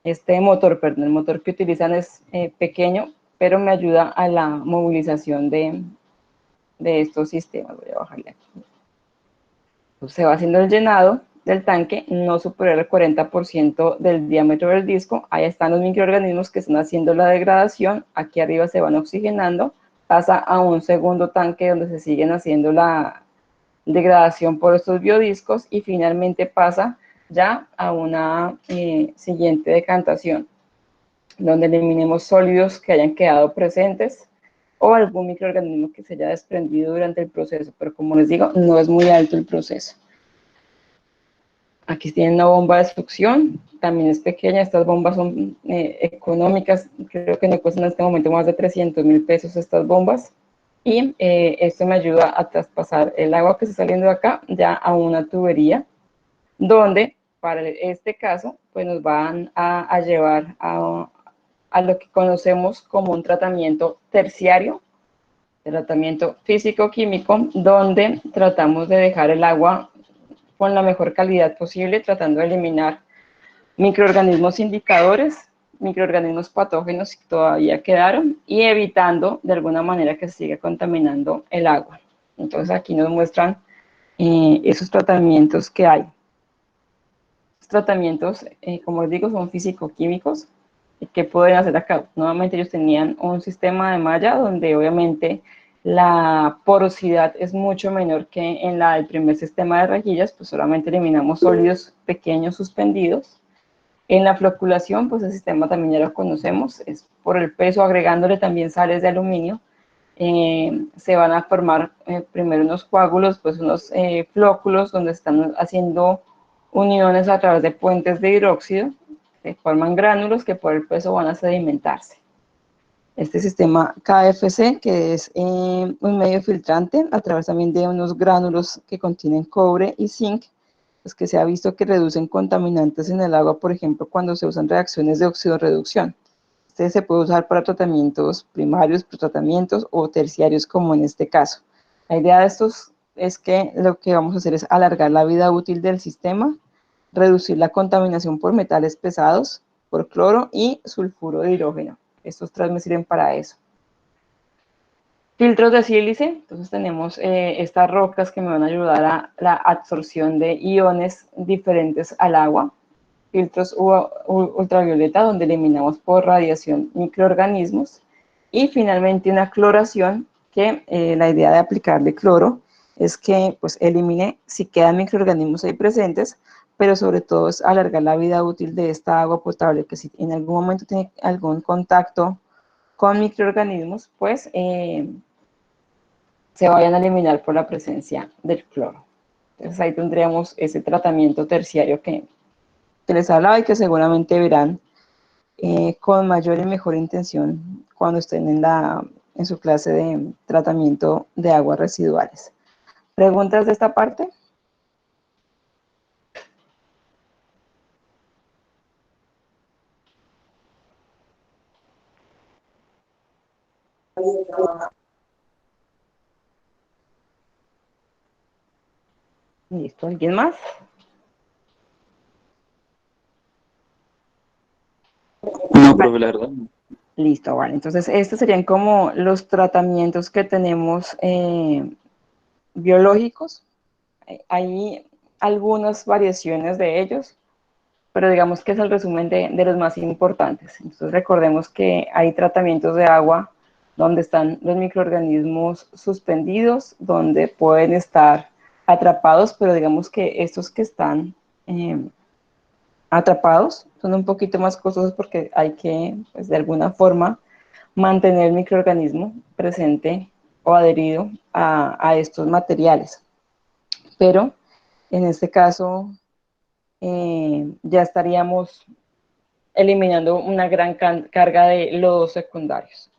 S1: El motor que utilizan es pequeño, pero me ayuda a la movilización de estos sistemas. Voy a bajarle aquí. Entonces, se va haciendo el llenado del tanque, no superior al 40% del diámetro del disco. Ahí están los microorganismos que están haciendo la degradación. Aquí arriba se van oxigenando. Pasa a un segundo tanque donde se siguen haciendo la degradación por estos biodiscos y finalmente pasa ya a una siguiente decantación, donde eliminemos sólidos que hayan quedado presentes o algún microorganismo que se haya desprendido durante el proceso, pero como les digo, no es muy alto el proceso. Aquí tienen una bomba de succión, también es pequeña, estas bombas son económicas, creo que me cuestan en este momento más de 300.000 pesos estas bombas, y esto me ayuda a traspasar el agua que está saliendo de acá ya a una tubería, donde para este caso pues nos van a llevar a lo que conocemos como un tratamiento terciario, tratamiento físico-químico, donde tratamos de dejar el agua con la mejor calidad posible, tratando de eliminar microorganismos indicadores, microorganismos patógenos que todavía quedaron y evitando de alguna manera que se siga contaminando el agua. Entonces aquí nos muestran esos tratamientos que hay. Los tratamientos, como les digo, son físico-químicos. ¿Qué pueden hacer acá? Nuevamente ellos tenían un sistema de malla donde obviamente la porosidad es mucho menor que en la del primer sistema de rejillas, pues solamente eliminamos sólidos pequeños suspendidos. En la floculación, pues el sistema también ya lo conocemos, es por el peso, agregándole también sales de aluminio, se van a formar primero unos coágulos, pues unos flóculos donde están haciendo uniones a través de puentes de hidróxido, se forman gránulos que por el peso van a sedimentarse. Este sistema KFC, que es un medio filtrante, a través también de unos gránulos que contienen cobre y zinc, pues que se ha visto que reducen contaminantes en el agua, por ejemplo, cuando se usan reacciones de oxidorreducción. Este se puede usar para tratamientos primarios, tratamientos o terciarios, como en este caso. La idea de estos es que lo que vamos a hacer es alargar la vida útil del sistema, reducir la contaminación por metales pesados, por cloro y sulfuro de hidrógeno. Estos tres me sirven para eso. Filtros de sílice, entonces tenemos estas rocas que me van a ayudar a la absorción de iones diferentes al agua. Filtros ultravioleta, donde eliminamos por radiación microorganismos. Y finalmente una cloración, que la idea de aplicarle cloro es que pues, elimine si quedan microorganismos ahí presentes, pero sobre todo es alargar la vida útil de esta agua potable, que si en algún momento tiene algún contacto con microorganismos, pues se vayan a eliminar por la presencia del cloro. Entonces ahí tendríamos ese tratamiento terciario que les hablaba y que seguramente verán con mayor y mejor intención cuando estén en su clase de tratamiento de aguas residuales. ¿Preguntas de esta parte? Listo, ¿alguien más?
S3: No, profe, la verdad.
S1: Listo, vale. Entonces, estos serían como los tratamientos que tenemos biológicos. Hay algunas variaciones de ellos, pero digamos que es el resumen de los más importantes. Entonces, recordemos que hay tratamientos de agua donde están los microorganismos suspendidos, donde pueden estar atrapados, pero digamos que estos que están atrapados son un poquito más costosos porque hay que, pues, de alguna forma, mantener el microorganismo presente o adherido a estos materiales. Pero en este caso ya estaríamos eliminando una gran carga de lodos secundarios.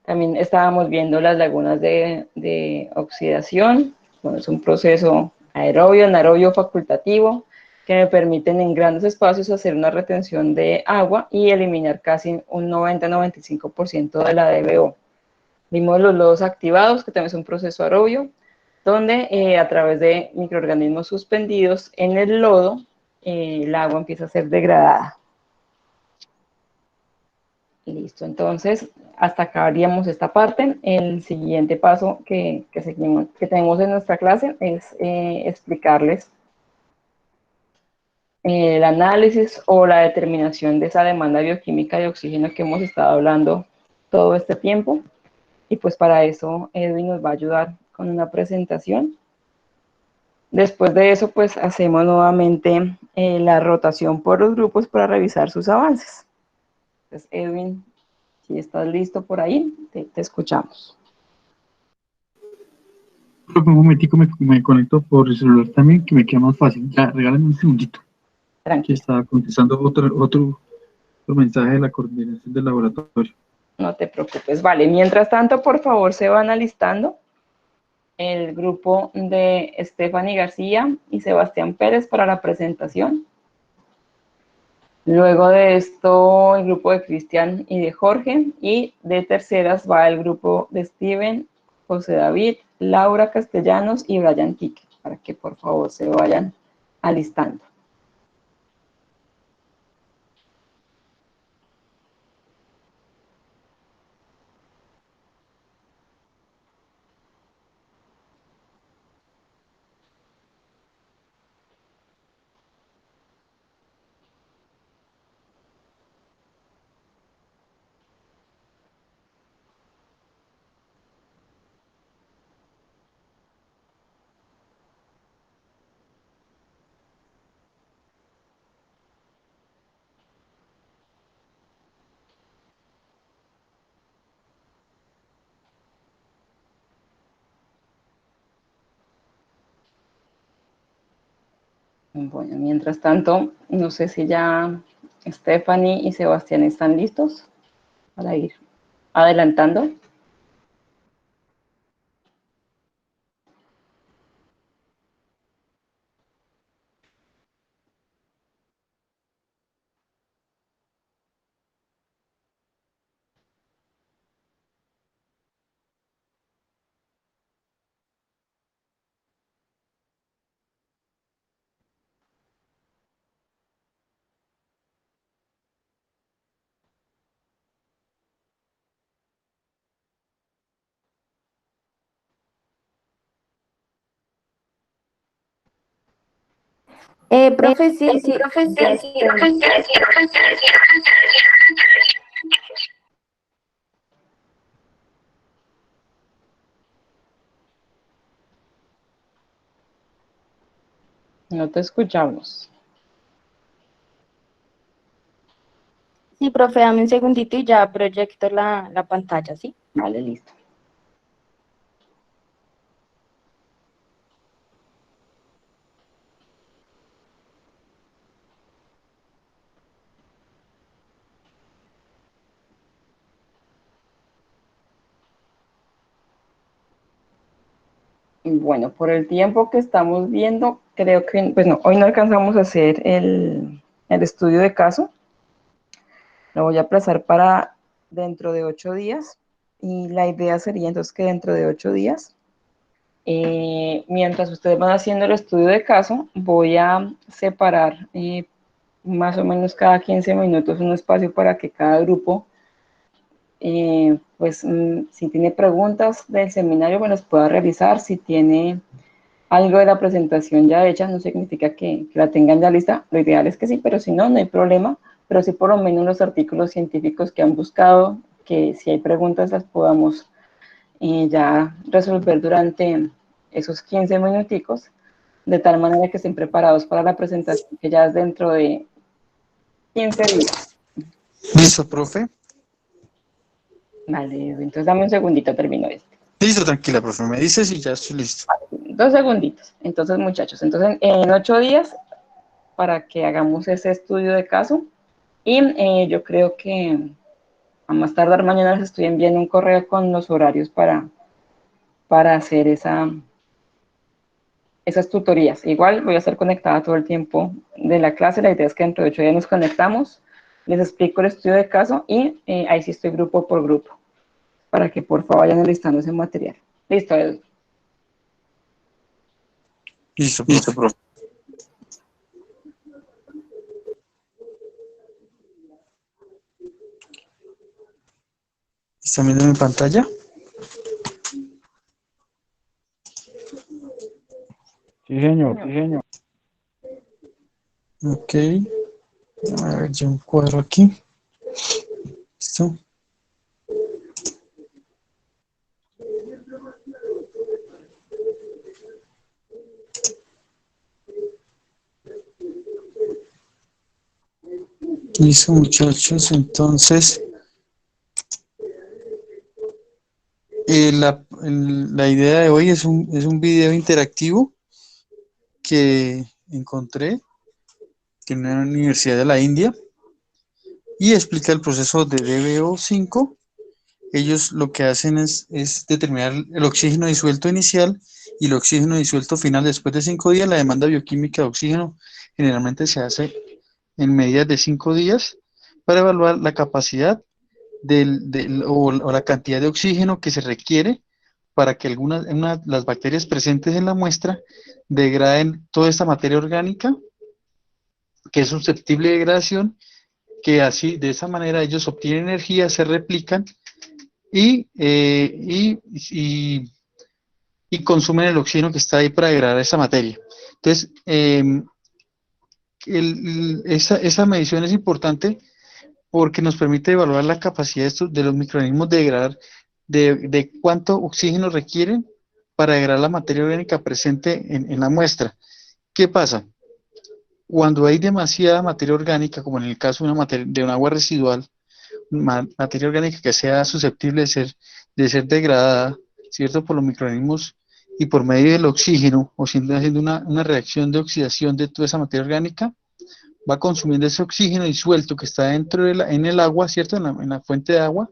S1: También estábamos viendo las lagunas de oxidación. Bueno, es un proceso aerobio, anaerobio facultativo, que me permiten en grandes espacios hacer una retención de agua y eliminar casi un 90-95% de la DBO. Vimos los lodos activados, que también es un proceso aerobio, donde a través de microorganismos suspendidos en el lodo, el agua empieza a ser degradada. Listo, entonces hasta acá haríamos esta parte. El siguiente paso que tenemos en nuestra clase es explicarles el análisis o la determinación de esa demanda bioquímica de oxígeno que hemos estado hablando todo este tiempo. Y pues para eso Edwin nos va a ayudar con una presentación. Después de eso, pues hacemos nuevamente la rotación por los grupos para revisar sus avances. Entonces, Edwin, si estás listo por ahí, te escuchamos.
S3: Un momentico, me conecto por el celular también, que me queda más fácil. Ya, regálame un segundito. Que
S1: Tranquilo,
S3: estaba contestando otro mensaje de la coordinación del laboratorio.
S1: no te preocupes. Vale, mientras tanto, por favor, se van alistando el grupo de Stephanie García y Sebastián Pérez para la presentación. Luego de esto, el grupo de Cristian y de Jorge, y de terceras va el grupo de Steven, José David, Laura Castellanos y Brian Quique, para que por favor se vayan alistando. Bueno, mientras tanto, no sé si ya Stephanie y Sebastián están listos para ir adelantando.
S6: Profe, sí, sí, ya estoy.
S1: No te escuchamos.
S6: Sí, profe, dame un segundito y ya proyecto la pantalla, ¿sí?
S1: Vale, listo. Bueno, por el tiempo que estamos viendo, creo que, pues no, hoy no alcanzamos a hacer el estudio de caso. Lo voy a aplazar para dentro de 8 días. Y la idea sería entonces que dentro de 8 días, mientras ustedes van haciendo el estudio de caso, voy a separar más o menos cada 15 minutos un espacio para que cada grupo, pues si tiene preguntas del seminario, me las pueda realizar. Si tiene algo de la presentación ya hecha, no significa que la tengan ya lista. Lo ideal es que sí, pero si no, no hay problema. Pero sí por lo menos los artículos científicos que han buscado, que si hay preguntas las podamos ya resolver durante esos 15 minuticos, de tal manera que estén preparados para la presentación, que ya es dentro de 15 días.
S7: ¿Listo, profe?
S1: Vale, entonces dame un segundito, termino esto.
S3: Listo, tranquila, profe. Me dices y ya estoy listo.
S1: 2 segunditos. Entonces, muchachos, entonces en 8 días para que hagamos ese estudio de caso y yo creo que a más tardar mañana les estoy enviando un correo con los horarios para hacer esas tutorías. Igual voy a estar conectada todo el tiempo de la clase. La idea es que dentro de 8 días nos conectamos, les explico el estudio de caso y ahí sí estoy grupo por grupo para que por favor vayan listando ese material. Listo, Edu.
S3: Listo,
S1: Listo,
S3: profe.
S1: profe.
S3: ¿Están viendo mi pantalla?
S7: Sí, señor. Sí, señor.
S3: Ok. A ver, yo un cuadro aquí. Listo. Listo, muchachos. Entonces, la idea de hoy es un video interactivo que encontré en una universidad de la India y explica el proceso de DBO5. Ellos lo que hacen es determinar el oxígeno disuelto inicial y el oxígeno disuelto final después de 5 días. La demanda bioquímica de oxígeno generalmente se hace en medidas de 5 días para evaluar la capacidad o la cantidad de oxígeno que se requiere para que las bacterias presentes en la muestra degraden toda esta materia orgánica que es susceptible de degradación, que así de esa manera ellos obtienen energía, se replican y consumen el oxígeno que está ahí para degradar esa materia. Entonces, esa medición es importante porque nos permite evaluar la capacidad de los microorganismos de degradar, de cuánto oxígeno requieren para degradar la materia orgánica presente en la muestra. ¿Qué pasa? Cuando hay demasiada materia orgánica, como en el caso de un agua residual, materia orgánica que sea susceptible de ser degradada, ¿cierto? Por los microorganismos y por medio del oxígeno, o haciendo una reacción de oxidación de toda esa materia orgánica, va consumiendo ese oxígeno disuelto que está en el agua, ¿cierto? En la fuente de agua,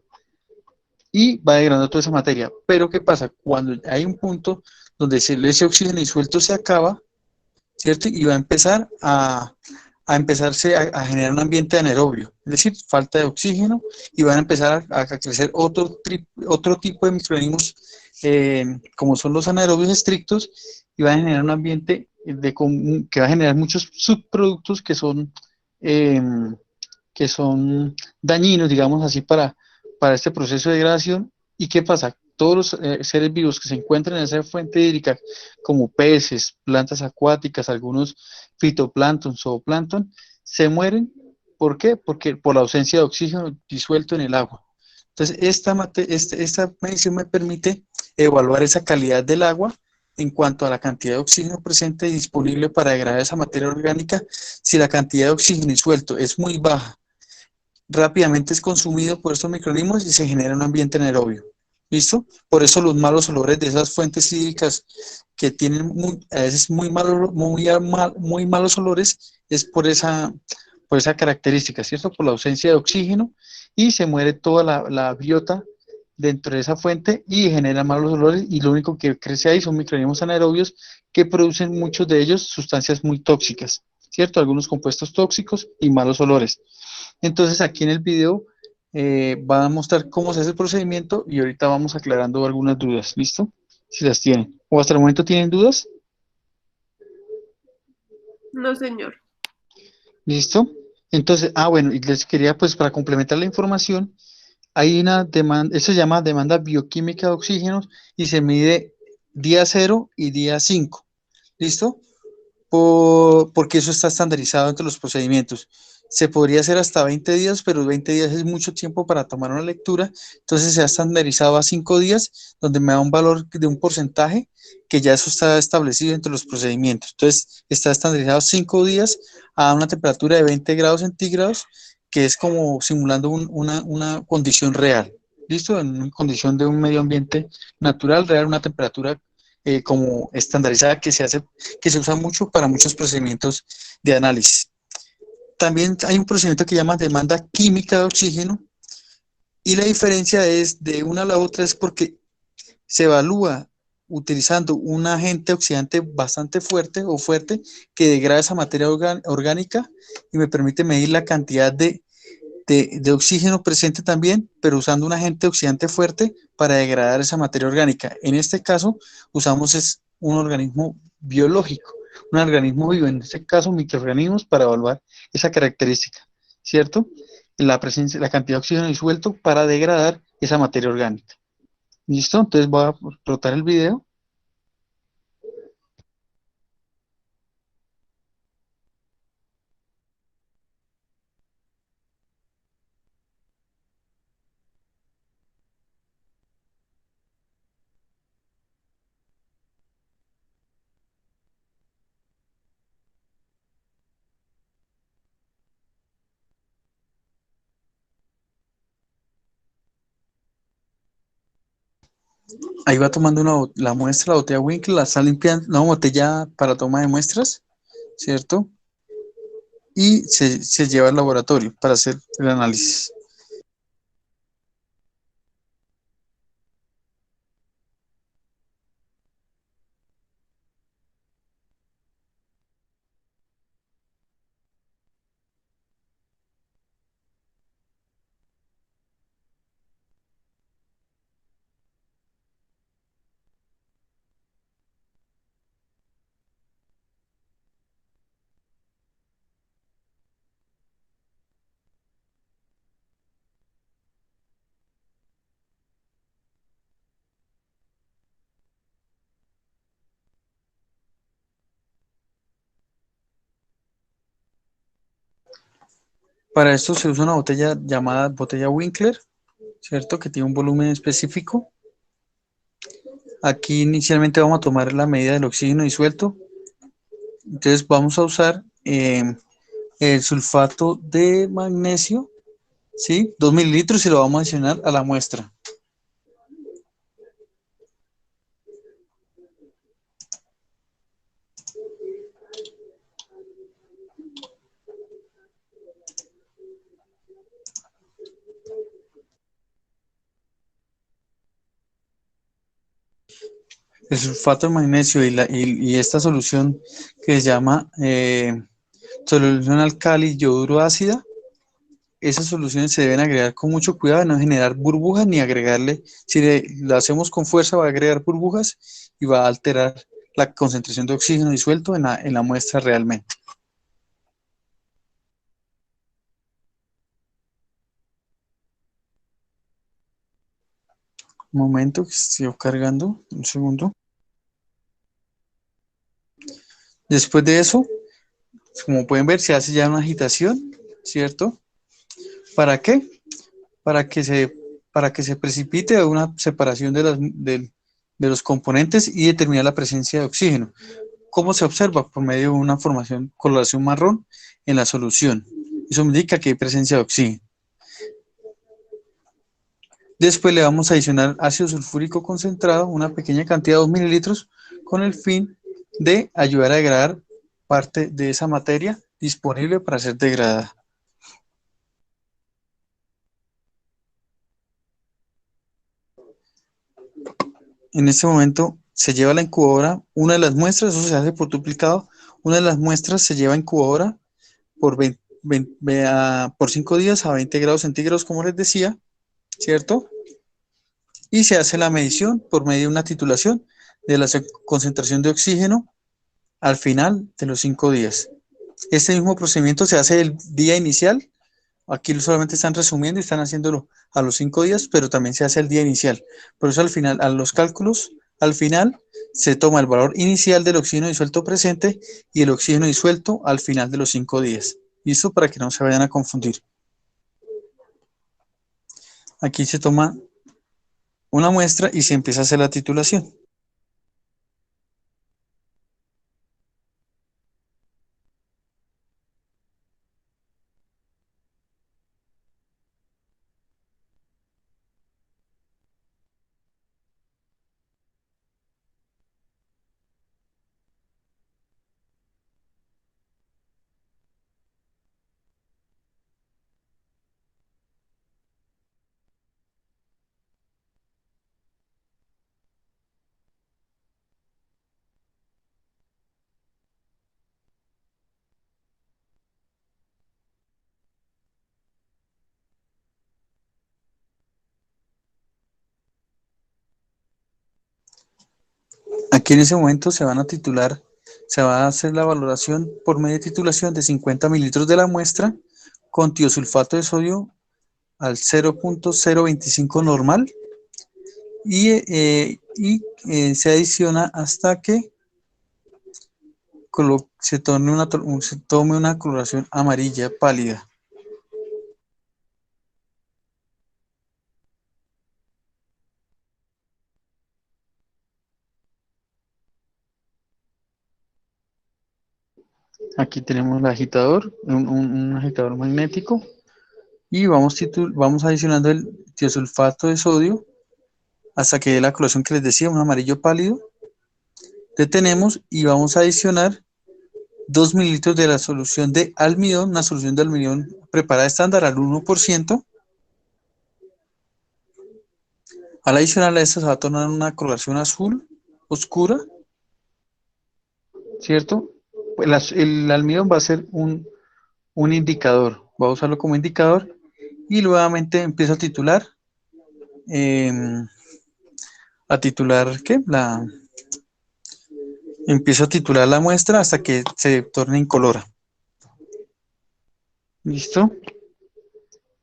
S3: y va degradando toda esa materia. Pero ¿qué pasa? Cuando hay un punto donde ese oxígeno disuelto se acaba, ¿cierto? Y va a empezar a generar un ambiente anaerobio, es decir, falta de oxígeno, y van a empezar a crecer otro tipo de microorganismos, como son los anaerobios estrictos, y van a generar un ambiente que va a generar muchos subproductos eh, que son dañinos, digamos así, para este proceso de degradación. ¿Y qué pasa? Todos los seres vivos que se encuentran en esa fuente hídrica, como peces, plantas acuáticas, algunos fitoplancton, zooplancton, se mueren. ¿Por qué? Porque por la ausencia de oxígeno disuelto en el agua. Entonces, esta medición me permite evaluar esa calidad del agua en cuanto a la cantidad de oxígeno presente y disponible para degradar esa materia orgánica. Si la cantidad de oxígeno disuelto es muy baja, rápidamente es consumido por estos microorganismos y se genera un ambiente anaerobio. ¿Listo? Por eso los malos olores de esas fuentes hídricas que tienen a veces muy malos olores es por esa característica, ¿cierto? Por la ausencia de oxígeno, y se muere toda la biota dentro de esa fuente y genera malos olores, y lo único que crece ahí son microorganismos anaerobios que producen, muchos de ellos, sustancias muy tóxicas, ¿cierto? Algunos compuestos tóxicos y malos olores. Entonces aquí en el video va a mostrar cómo se hace el procedimiento y ahorita vamos aclarando algunas dudas, ¿listo? Si las tienen. ¿O hasta el momento tienen dudas?
S4: No, señor.
S3: ¿Listo? Entonces, bueno, y les quería, pues, para complementar la información, hay una demanda, eso se llama demanda bioquímica de oxígenos y se mide día 0 y día 5, ¿listo? Porque eso está estandarizado entre los procedimientos. Se podría hacer hasta 20 días, pero 20 días es mucho tiempo para tomar una lectura, entonces se ha estandarizado a 5 días, donde me da un valor de un porcentaje, que ya eso está establecido entre los procedimientos. Entonces está estandarizado 5 días a una temperatura de 20 grados centígrados, que es como simulando una condición real, ¿Listo? En una condición de un medio ambiente natural, real, una temperatura como estandarizada que se usa mucho para muchos procedimientos de análisis. También hay un procedimiento que se llama demanda química de oxígeno, y la diferencia es de una a la otra es porque se evalúa utilizando un agente oxidante bastante fuerte o fuerte que degrada esa materia orgánica y me permite medir la cantidad de oxígeno presente también, pero usando un agente oxidante fuerte para degradar esa materia orgánica. En este caso, usamos es un organismo biológico, un organismo vivo, en este caso microorganismos, para evaluar esa característica, ¿cierto? La presencia, la cantidad de oxígeno disuelto para degradar esa materia orgánica. ¿Listo? Entonces voy a rotar el video. Ahí va tomando la muestra, la botella Winkler, la está limpiando, una botella para toma de muestras, ¿cierto? Y se lleva al laboratorio para hacer el análisis. Para esto se usa una botella llamada botella Winkler, ¿cierto? Que tiene un volumen específico. Aquí inicialmente vamos a tomar la medida del oxígeno disuelto. Entonces vamos a usar el sulfato de magnesio, ¿sí? 2 mililitros y lo vamos a adicionar a la muestra. El sulfato de magnesio y esta solución que se llama solución alcali yoduro ácida, esas soluciones se deben agregar con mucho cuidado de no generar burbujas ni agregarle, si lo hacemos con fuerza va a agregar burbujas y va a alterar la concentración de oxígeno disuelto en la muestra realmente. Un momento que estoy cargando, un segundo. Después de eso, como pueden ver, se hace ya una agitación, ¿cierto? ¿Para qué? Para que para que se precipite una separación de los componentes y determinar la presencia de oxígeno. ¿Cómo se observa? Por medio de una coloración marrón en la solución. Eso indica que hay presencia de oxígeno. Después le vamos a adicionar ácido sulfúrico concentrado, una pequeña cantidad, 2 mililitros, con el fin de ayudar a degradar parte de esa materia disponible para ser degradada. En este momento se lleva a la incubadora una de las muestras, eso se hace por duplicado, una de las muestras se lleva a incubadora por, por 5 días a 20 grados centígrados, como les decía, ¿cierto? Y se hace la medición por medio de una titulación de la concentración de oxígeno al final de los 5 días. Este mismo procedimiento se hace el día inicial. Aquí solamente están resumiendo y están haciéndolo a los 5 días, pero también se hace el día inicial. Por eso al final, a los cálculos, al final se toma el valor inicial del oxígeno disuelto presente y el oxígeno disuelto al final de los 5 días. ¿Listo? Para que no se vayan a confundir. Aquí se toma una muestra y se empieza a hacer la titulación. Aquí en ese momento se van a titular, se va a hacer la valoración por medio de titulación de 50 mililitros de la muestra con tiosulfato de sodio al 0.025 normal y se adiciona hasta que se tome una coloración amarilla pálida. Aquí tenemos el agitador, un agitador magnético, y vamos adicionando el tiosulfato de sodio hasta que dé la coloración que les decía, un amarillo pálido. Detenemos y vamos a adicionar 2 mililitros de la solución de almidón, una solución de almidón preparada estándar al 1%. Al adicionar a esta se va a tornar una coloración azul oscura, ¿cierto? Pues el almidón va a ser un indicador, voy a usarlo como indicador y nuevamente empiezo a titular, ¿qué? Empiezo a titular la muestra hasta que se torne incolora. ¿Listo?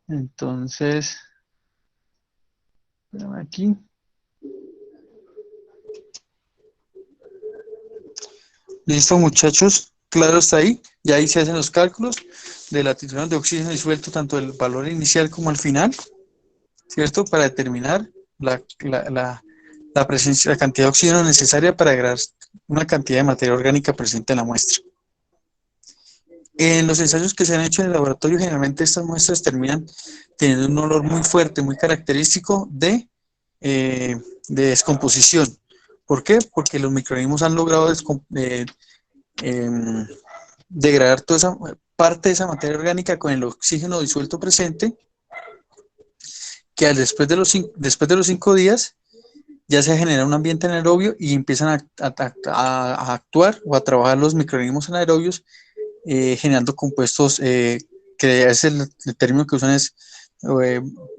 S3: Entonces, aquí. Listo, muchachos, claro está ahí. Ya ahí se hacen los cálculos de la titulación de oxígeno disuelto, tanto el valor inicial como al final, ¿cierto? Para determinar la presencia, la cantidad de oxígeno necesaria para agregar una cantidad de materia orgánica presente en la muestra. En los ensayos que se han hecho en el laboratorio, generalmente estas muestras terminan teniendo un olor muy fuerte, muy característico de descomposición. ¿Por qué? Porque los microorganismos han logrado degradar toda esa parte de esa materia orgánica con el oxígeno disuelto presente, que después de los 5 días ya se genera un ambiente anaerobio y empiezan a actuar o a trabajar los microorganismos anaerobios generando compuestos que es el término que usan es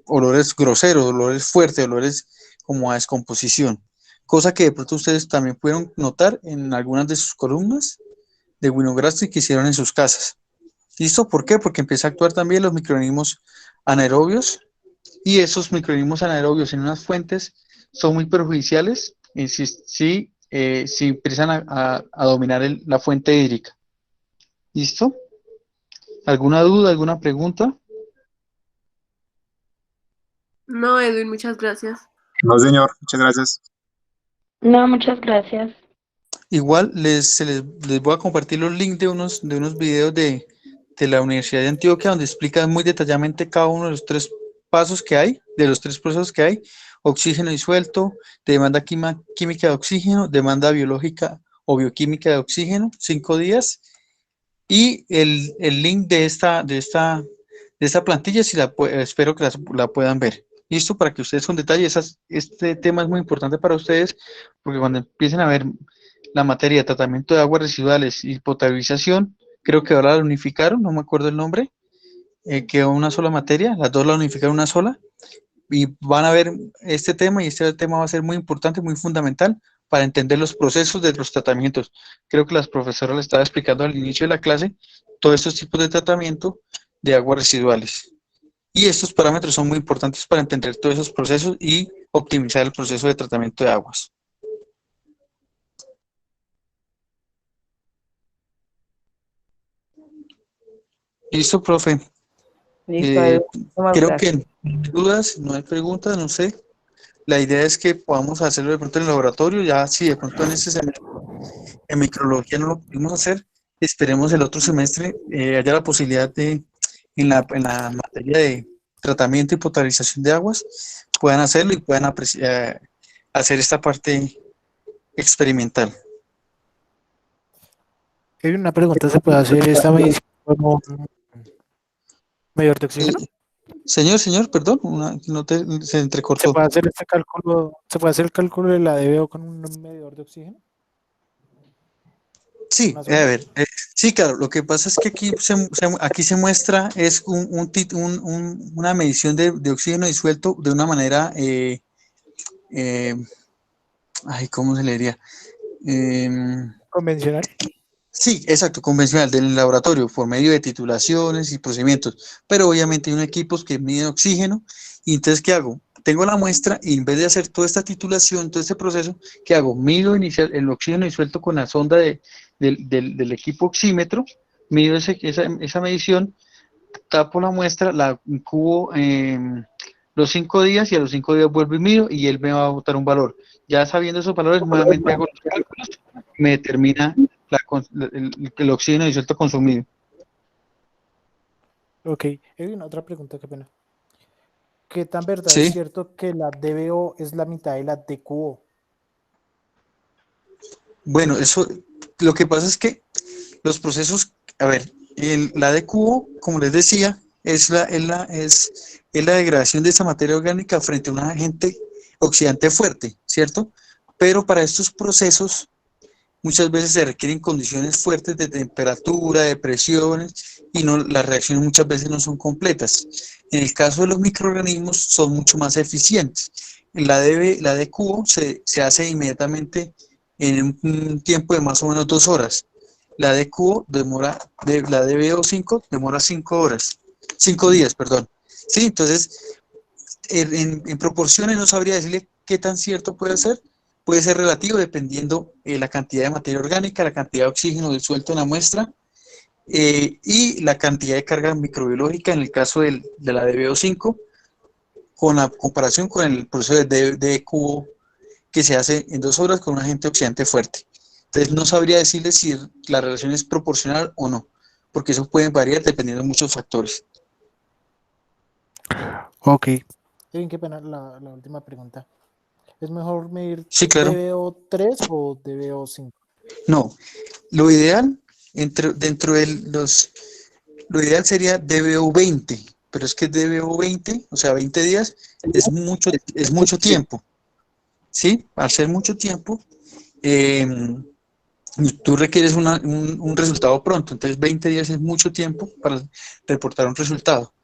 S3: olores groseros, olores fuertes, olores como a descomposición. Cosa que de pronto ustedes también pudieron notar en algunas de sus columnas de Winographs que hicieron en sus casas. ¿Listo? ¿Por qué? Porque empieza a actuar también los microorganismos anaerobios y esos microorganismos anaerobios en unas fuentes son muy perjudiciales si empiezan a dominar la fuente hídrica. ¿Listo? ¿Alguna duda, alguna pregunta?
S4: No, Edwin, muchas gracias.
S8: No, señor, muchas gracias.
S6: No, muchas gracias.
S3: Igual les voy a compartir los links de unos videos de la Universidad de Antioquia donde explican muy detalladamente cada uno de los 3 pasos que hay, de los 3 procesos que hay: oxígeno disuelto, demanda química de oxígeno, demanda biológica o bioquímica de oxígeno, 5 días, y el link de esta plantilla, si espero que la puedan ver. Listo, para que ustedes con detalle, este tema es muy importante para ustedes, porque cuando empiecen a ver la materia de tratamiento de aguas residuales y potabilización, creo que ahora la unificaron, no me acuerdo el nombre, quedó una sola materia, las dos la unificaron una sola, y van a ver este tema, y este tema va a ser muy importante, muy fundamental para entender los procesos de los tratamientos. Creo que las profesoras le estaba explicando al inicio de la clase todos estos tipos de tratamiento de aguas residuales. Y estos parámetros son muy importantes para entender todos esos procesos y optimizar el proceso de tratamiento de aguas. ¿Listo, profe?
S1: Listo,
S3: Creo que no hay dudas, no hay preguntas, no sé. La idea es que podamos hacerlo de pronto en el laboratorio, ya si de pronto en ese semestre en microbiología no lo pudimos hacer, esperemos el otro semestre haya la posibilidad de, en la materia de tratamiento y potabilización de aguas, puedan hacerlo y puedan hacer esta parte experimental.
S7: Hay una pregunta, ¿se puede hacer esta medición como un medidor de oxígeno?
S3: Señor, perdón, se entrecortó.
S7: ¿Se puede hacer este cálculo, se puede hacer el cálculo de la DBO con un medidor de oxígeno?
S3: Sí, a ver, sí, claro, lo que pasa es que aquí se muestra es una medición de oxígeno disuelto de una manera, ¿cómo se le diría?
S7: Convencional.
S3: Sí, exacto, convencional del laboratorio por medio de titulaciones y procedimientos, pero obviamente hay unos equipos que miden oxígeno y entonces ¿qué hago? Tengo la muestra y en vez de hacer toda esta titulación, todo este proceso, ¿qué hago? Mido inicial, el oxígeno disuelto con la sonda del equipo oxímetro, mido esa medición, tapo la muestra, la incubo los 5 días y a los 5 días vuelvo y mido y él me va a botar un valor. Ya sabiendo esos valores, nuevamente hago los cálculos y me determina el oxígeno disuelto consumido.
S7: Ok. Edwin, otra pregunta, qué pena. ¿Qué tan verdad es
S3: Sí.
S7: cierto que la DBO es la mitad de la DQO?
S3: Bueno, eso, lo que pasa es que los procesos, a ver, la DQO, como les decía, es la degradación de esa materia orgánica frente a un agente oxidante fuerte, ¿cierto? Pero para estos procesos muchas veces se requieren condiciones fuertes de temperatura, de presiones, y las reacciones muchas veces no son completas. En el caso de los microorganismos son mucho más eficientes. La DQO se hace inmediatamente en un tiempo de más o menos 2 horas. La DQO la DBO5 demora 5 horas, 5 días, perdón. Sí, entonces, en proporciones no sabría decirle qué tan cierto puede ser. Puede ser relativo dependiendo la cantidad de materia orgánica, la cantidad de oxígeno disuelto en la muestra y la cantidad de carga microbiológica en el caso de la DBO5 con la comparación con el proceso de cubo que se hace en 2 horas con un agente oxidante fuerte. Entonces no sabría decirle si la relación es proporcional o no, porque eso puede variar dependiendo de muchos factores.
S7: Ok. Edwin, qué pena, la última pregunta. ¿Es mejor medir
S3: Sí, claro.
S7: DBO3 o DBO5?
S3: No, lo ideal dentro de lo ideal sería DBO20, pero es que DBO20, o sea, 20 días, es mucho tiempo, ¿sí? Al ser mucho tiempo, tú requieres un resultado pronto, entonces 20 días es mucho tiempo para reportar un resultado.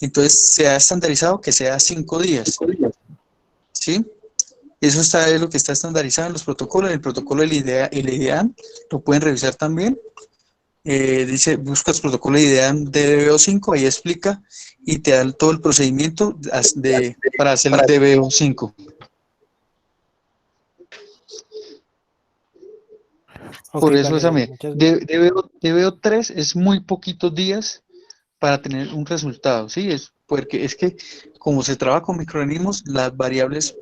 S3: Entonces se ha estandarizado que sea 5 días, ¿sí? Eso es lo que está estandarizado en los protocolos. En el protocolo del IDEAN lo pueden revisar también. Dice, buscas protocolo de IDEAN DBO5, ahí explica y te da todo el procedimiento para hacer el DBO5.
S7: Ok,
S3: Por eso
S7: vale,
S3: esa
S7: muchas gracias.
S3: DBO3 es muy poquitos días para tener un resultado, ¿sí? Porque es que como se trabaja con microorganismos, las variables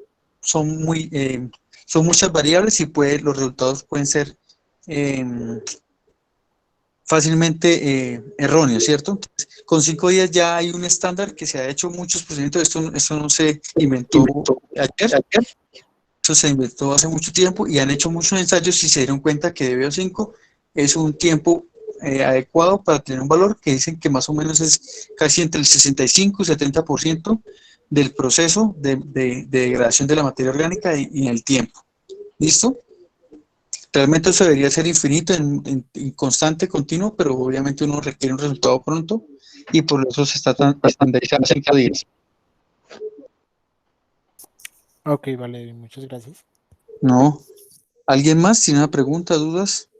S3: son muchas variables y los resultados pueden ser fácilmente erróneos, ¿cierto? Entonces, con 5 días ya hay un estándar que se ha hecho muchos procedimientos, esto no se inventó ayer, eso se inventó hace mucho tiempo y han hecho muchos ensayos y se dieron cuenta que DBO5 es un tiempo adecuado para tener un valor que dicen que más o menos es casi entre el 65 y 70% del proceso de degradación de la materia orgánica y en el tiempo. ¿Listo? Realmente eso debería ser infinito, en constante, continuo, pero obviamente uno requiere un resultado pronto y por eso se está estandarizando 5 días.
S7: Ok, vale, muchas gracias.
S3: No. ¿Alguien más tiene una pregunta, dudas?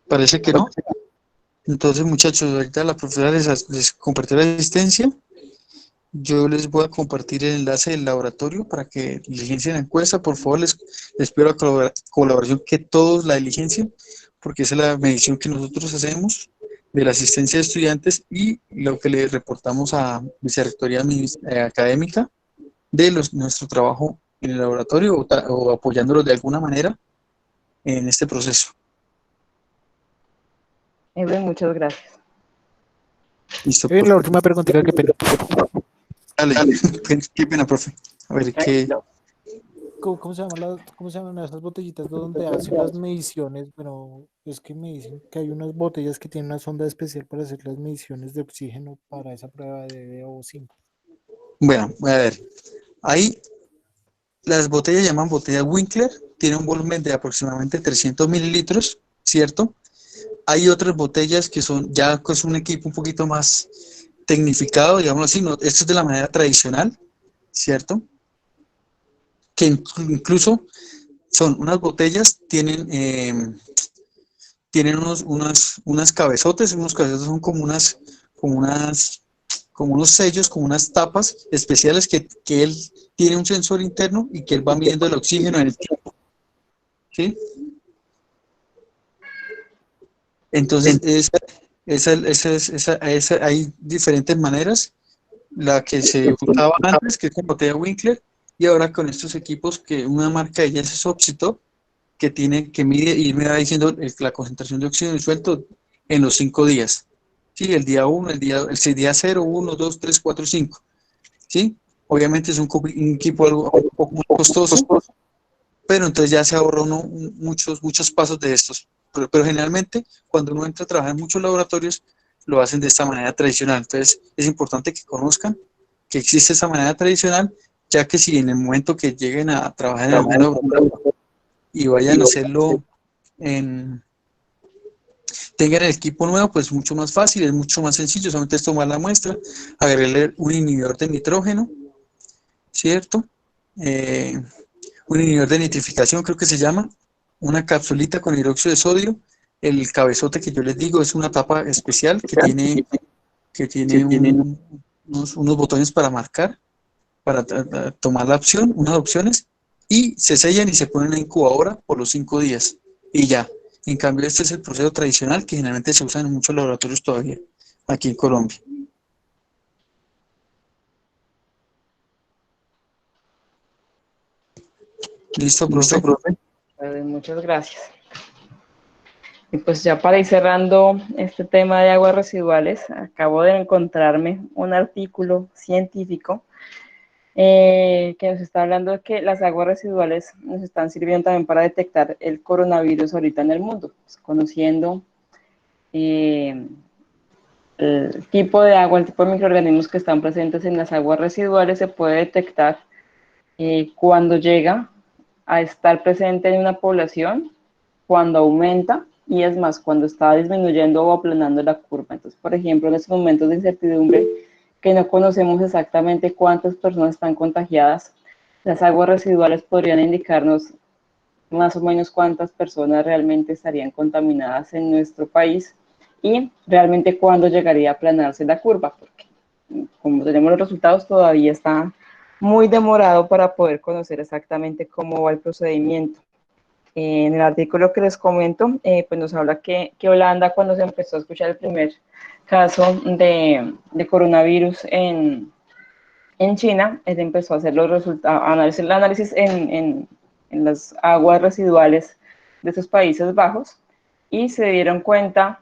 S3: Parece que no. Entonces, muchachos, ahorita la profesora les compartió la asistencia. Yo les voy a compartir el enlace del laboratorio para que diligencien la encuesta. Por favor, les pido la colaboración que todos la diligencien, porque esa es la medición que nosotros hacemos de la asistencia de estudiantes y lo que le reportamos a Vicerrectoría Académica de nuestro trabajo en el laboratorio o apoyándolos de alguna manera en este proceso.
S1: Muchas gracias.
S3: Listo,
S7: Edwin, la última preguntita, qué pena.
S3: Dale. Qué pena, profe. A ver, ¿qué?
S7: ¿Cómo se llaman esas botellitas donde hacen las mediciones? Bueno, es que me dicen que hay unas botellas que tienen una sonda especial para hacer las mediciones de oxígeno para esa prueba de DO5.
S3: Bueno, a ver. Ahí las botellas llaman botella Winkler, tiene un volumen de aproximadamente 300 mililitros, ¿cierto? Hay otras botellas que son ya pues, un equipo un poquito más tecnificado, digamos así, no, esto es de la manera tradicional, ¿cierto? Que incluso son unas botellas, tienen unas cabezotes, unos cabezotes son como unos sellos, como unas tapas especiales que él tiene un sensor interno y que él va midiendo el oxígeno en el tiempo, ¿sí? Entonces, hay diferentes maneras. La que se usaba antes, que es con botella Winkler, y ahora con estos equipos que una marca de ellas es Oxitop, que mide y me va diciendo la concentración de oxígeno suelto en los 5 días. Sí, el día 1, el día 0, 1, 2, 3, 4, 5. ¿Sí? Obviamente es un equipo algo un poco más costoso, pero entonces ya se ahorra uno muchos pasos de estos. Pero generalmente, cuando uno entra a trabajar en muchos laboratorios, lo hacen de esta manera tradicional. Entonces, es importante que conozcan que existe esa manera tradicional, ya que si en el momento que lleguen a trabajar en algún laboratorio y vayan a hacerlo tengan el equipo nuevo, pues mucho más fácil, es mucho más sencillo, solamente es tomar la muestra, agregarle un inhibidor de nitrógeno, ¿cierto? Un inhibidor de nitrificación creo que se llama, una capsulita con hidróxido de sodio, el cabezote que yo les digo es una tapa especial que tiene unos botones para marcar, para tomar la opción, unas opciones, y se sellan y se ponen en incubadora por los 5 días, y ya. En cambio, este es el proceso tradicional que generalmente se usa en muchos laboratorios todavía, aquí en Colombia. ¿Listo, profe?
S1: Muchas gracias. Y pues ya para ir cerrando este tema de aguas residuales, acabo de encontrarme un artículo científico que nos está hablando de que las aguas residuales nos están sirviendo también para detectar el coronavirus ahorita en el mundo, pues, conociendo el tipo de agua, el tipo de microorganismos que están presentes en las aguas residuales, se puede detectar cuando llega a estar presente en una población, cuando aumenta y es más, cuando está disminuyendo o aplanando la curva. Entonces, por ejemplo, en estos momentos de incertidumbre, que no conocemos exactamente cuántas personas están contagiadas, las aguas residuales podrían indicarnos más o menos cuántas personas realmente estarían contaminadas en nuestro país y realmente cuándo llegaría a aplanarse la curva, porque como tenemos los resultados todavía está muy demorado para poder conocer exactamente cómo va el procedimiento. En el artículo que les comento, pues nos habla que Holanda, cuando se empezó a escuchar el primer caso de coronavirus en China, empezó a hacer los resultados, el análisis en las aguas residuales de esos Países Bajos y se dieron cuenta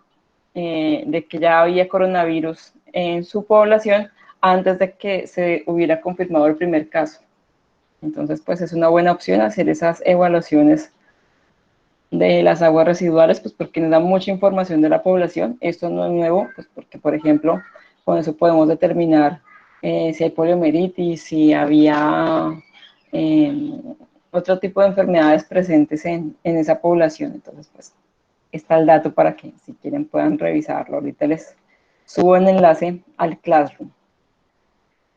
S1: de que ya había coronavirus en su población antes de que se hubiera confirmado el primer caso. Entonces, pues es una buena opción hacer esas evaluaciones de las aguas residuales, pues porque nos da mucha información de la población. Esto no es nuevo, pues porque, por ejemplo, con eso podemos determinar si hay poliomielitis, si había otro tipo de enfermedades presentes en esa población. Entonces, pues está el dato para que, si quieren, puedan revisarlo. Ahorita les subo el enlace al Classroom.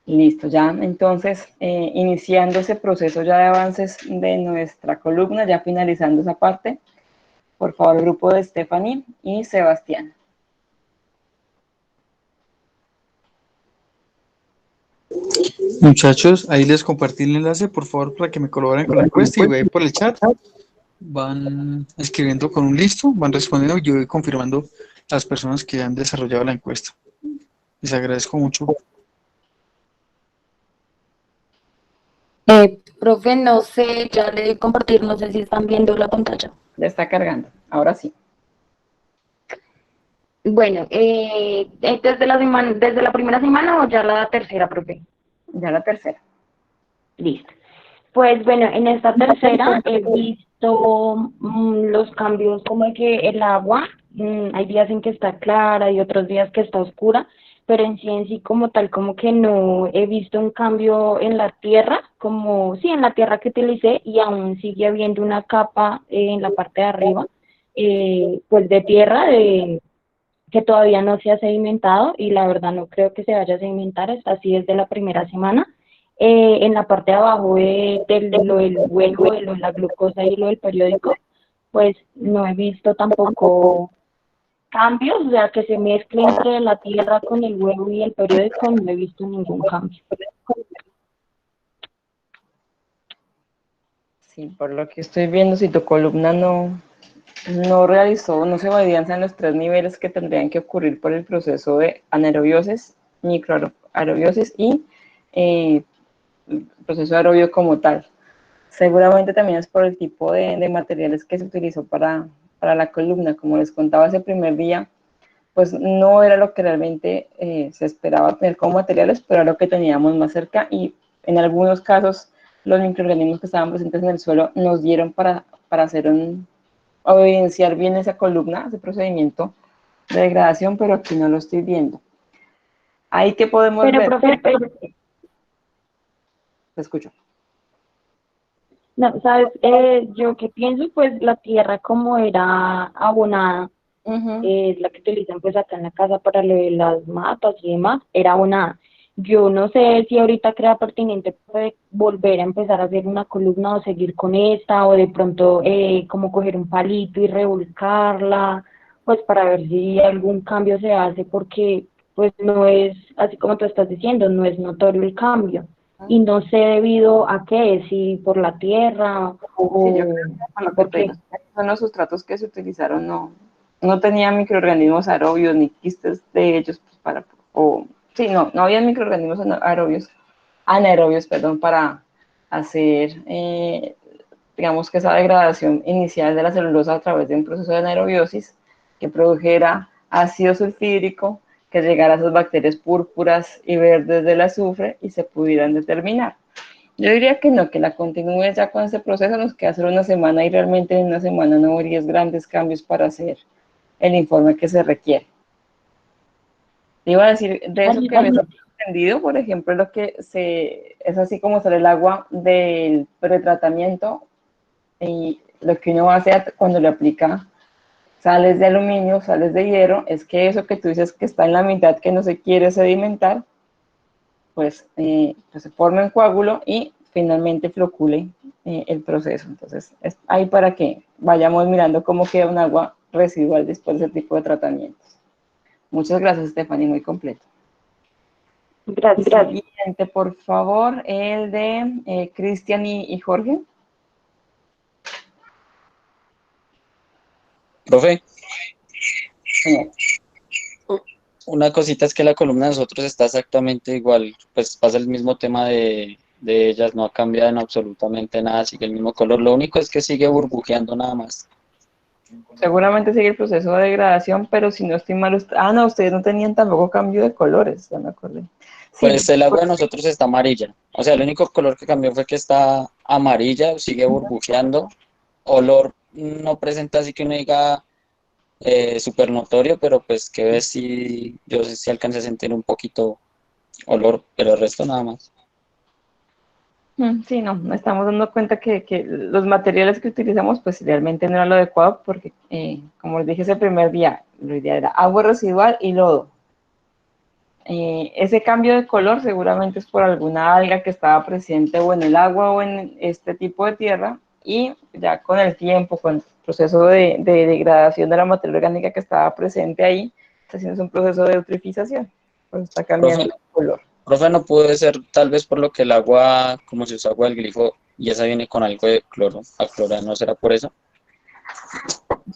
S1: Listo, ya entonces, iniciando ese proceso ya de avances de nuestra columna, ya finalizando esa parte, por favor, grupo de Stephanie y Sebastián.
S3: Muchachos, ahí les compartí el enlace, por favor, para que me colaboren con la encuesta y voy a ir por el chat. Van escribiendo con un listo, van respondiendo y yo voy confirmando las personas que han desarrollado la encuesta. Les agradezco mucho.
S6: Profe, no sé, ya le di compartir, no sé si están viendo la pantalla.
S1: Ya está cargando, ahora sí.
S6: Bueno, ¿desde la primera semana o ya la tercera, profe?
S1: Ya la tercera.
S6: Listo. Pues bueno, en esta tercera he visto los cambios como de que el agua, hay días en que está clara y otros días que está oscura, pero en sí como tal, como que no he visto un cambio en la tierra, como sí, en la tierra que utilicé y aún sigue habiendo una capa en la parte de arriba pues de tierra, que todavía no se ha sedimentado y la verdad no creo que se vaya a sedimentar hasta así desde la primera semana. En la parte de abajo de lo del huevo, de lo de la glucosa y lo del periódico, pues no he visto tampoco cambios, o sea, que se mezcle entre la tierra con el huevo y el periódico, no he visto ningún cambio.
S1: Sí, por lo que estoy viendo, si tu columna no realizó, no se evidencian en los 3 niveles que tendrían que ocurrir por el proceso de anaerobiosis, microaerobiosis y el proceso aerobio como tal. Seguramente también es por el tipo de materiales que se utilizó para la columna. Como les contaba ese primer día, pues no era lo que realmente se esperaba tener como materiales, pero era lo que teníamos más cerca y en algunos casos los microorganismos que estaban presentes en el suelo nos dieron para hacer o evidenciar bien esa columna, ese procedimiento de degradación, pero aquí no lo estoy viendo. Ahí que podemos
S6: Pero,
S1: ver.
S6: profe,
S1: Te escucho.
S6: no, sabes, yo que pienso, pues la tierra como era abonada, es la que utilizan pues acá en la casa para lo de las matas y demás, era abonada. Yo no sé si ahorita crea pertinente pues, volver a empezar a hacer una columna o seguir con esta, o de pronto como coger un palito y revolcarla, pues para ver si algún cambio se hace, porque pues no es, así como tú estás diciendo, no es notorio el cambio. Y no sé debido a qué, si por la tierra
S1: Sí, yo creo que
S6: por qué.
S1: son los sustratos que se utilizaron, no tenían microorganismos aerobios ni quistes de ellos pues, no había microorganismos anaerobios, perdón, para hacer, digamos que esa degradación inicial de la celulosa a través de un proceso de anaerobiosis que produjera ácido sulfídrico, que llegara a esas bacterias púrpuras y verdes del azufre y se pudieran determinar. Yo diría que no, que la continúe ya con ese proceso, nos queda hacer una semana y realmente en una semana no habría grandes cambios para hacer el informe que se requiere. Te iba a decir, de eso que me has entendido, por ejemplo, es así como sale el agua del pretratamiento y lo que uno hace cuando le aplica sales de aluminio, sales de hierro, es que eso que tú dices que está en la mitad que no se quiere sedimentar, pues se forma un coágulo y finalmente flocule el proceso. Entonces, es ahí para que vayamos mirando cómo queda un agua residual después de ese tipo de tratamientos. Muchas gracias, Stephanie, muy completo.
S6: Gracias.
S1: Siguiente, por favor, el de Cristian y Jorge.
S9: Profe,
S1: Señor.
S9: una cosita es que la columna de nosotros está exactamente igual, pues pasa el mismo tema de ellas, no ha cambiado en absolutamente nada, sigue el mismo color, lo único es que sigue burbujeando nada más.
S1: Seguramente sigue el proceso de degradación, pero si no estoy mal, no, ustedes no tenían tampoco cambio de colores, ya me acordé. Sí,
S9: Pues el agua de nosotros está amarilla, o sea, el único color que cambió fue que está amarilla, sigue burbujeando, olor no presenta así que uno diga súper notorio, pero pues que ves si yo sé si alcancé a sentir un poquito olor, pero el resto nada más.
S1: sí, no estamos dando cuenta que los materiales que utilizamos pues realmente no era lo adecuado porque, como les dije ese primer día, lo ideal era agua residual y lodo. Ese cambio de color seguramente es por alguna alga que estaba presente o en el agua o en este tipo de tierra y ya con el tiempo, con el proceso de degradación de la materia orgánica que estaba presente ahí, está haciendo un proceso de eutrofización, pues está cambiando el color.
S9: Profe, no puede ser tal vez por lo que el agua, como se usa agua del grifo, y esa viene con algo de cloro, a cloro, ¿no será por eso?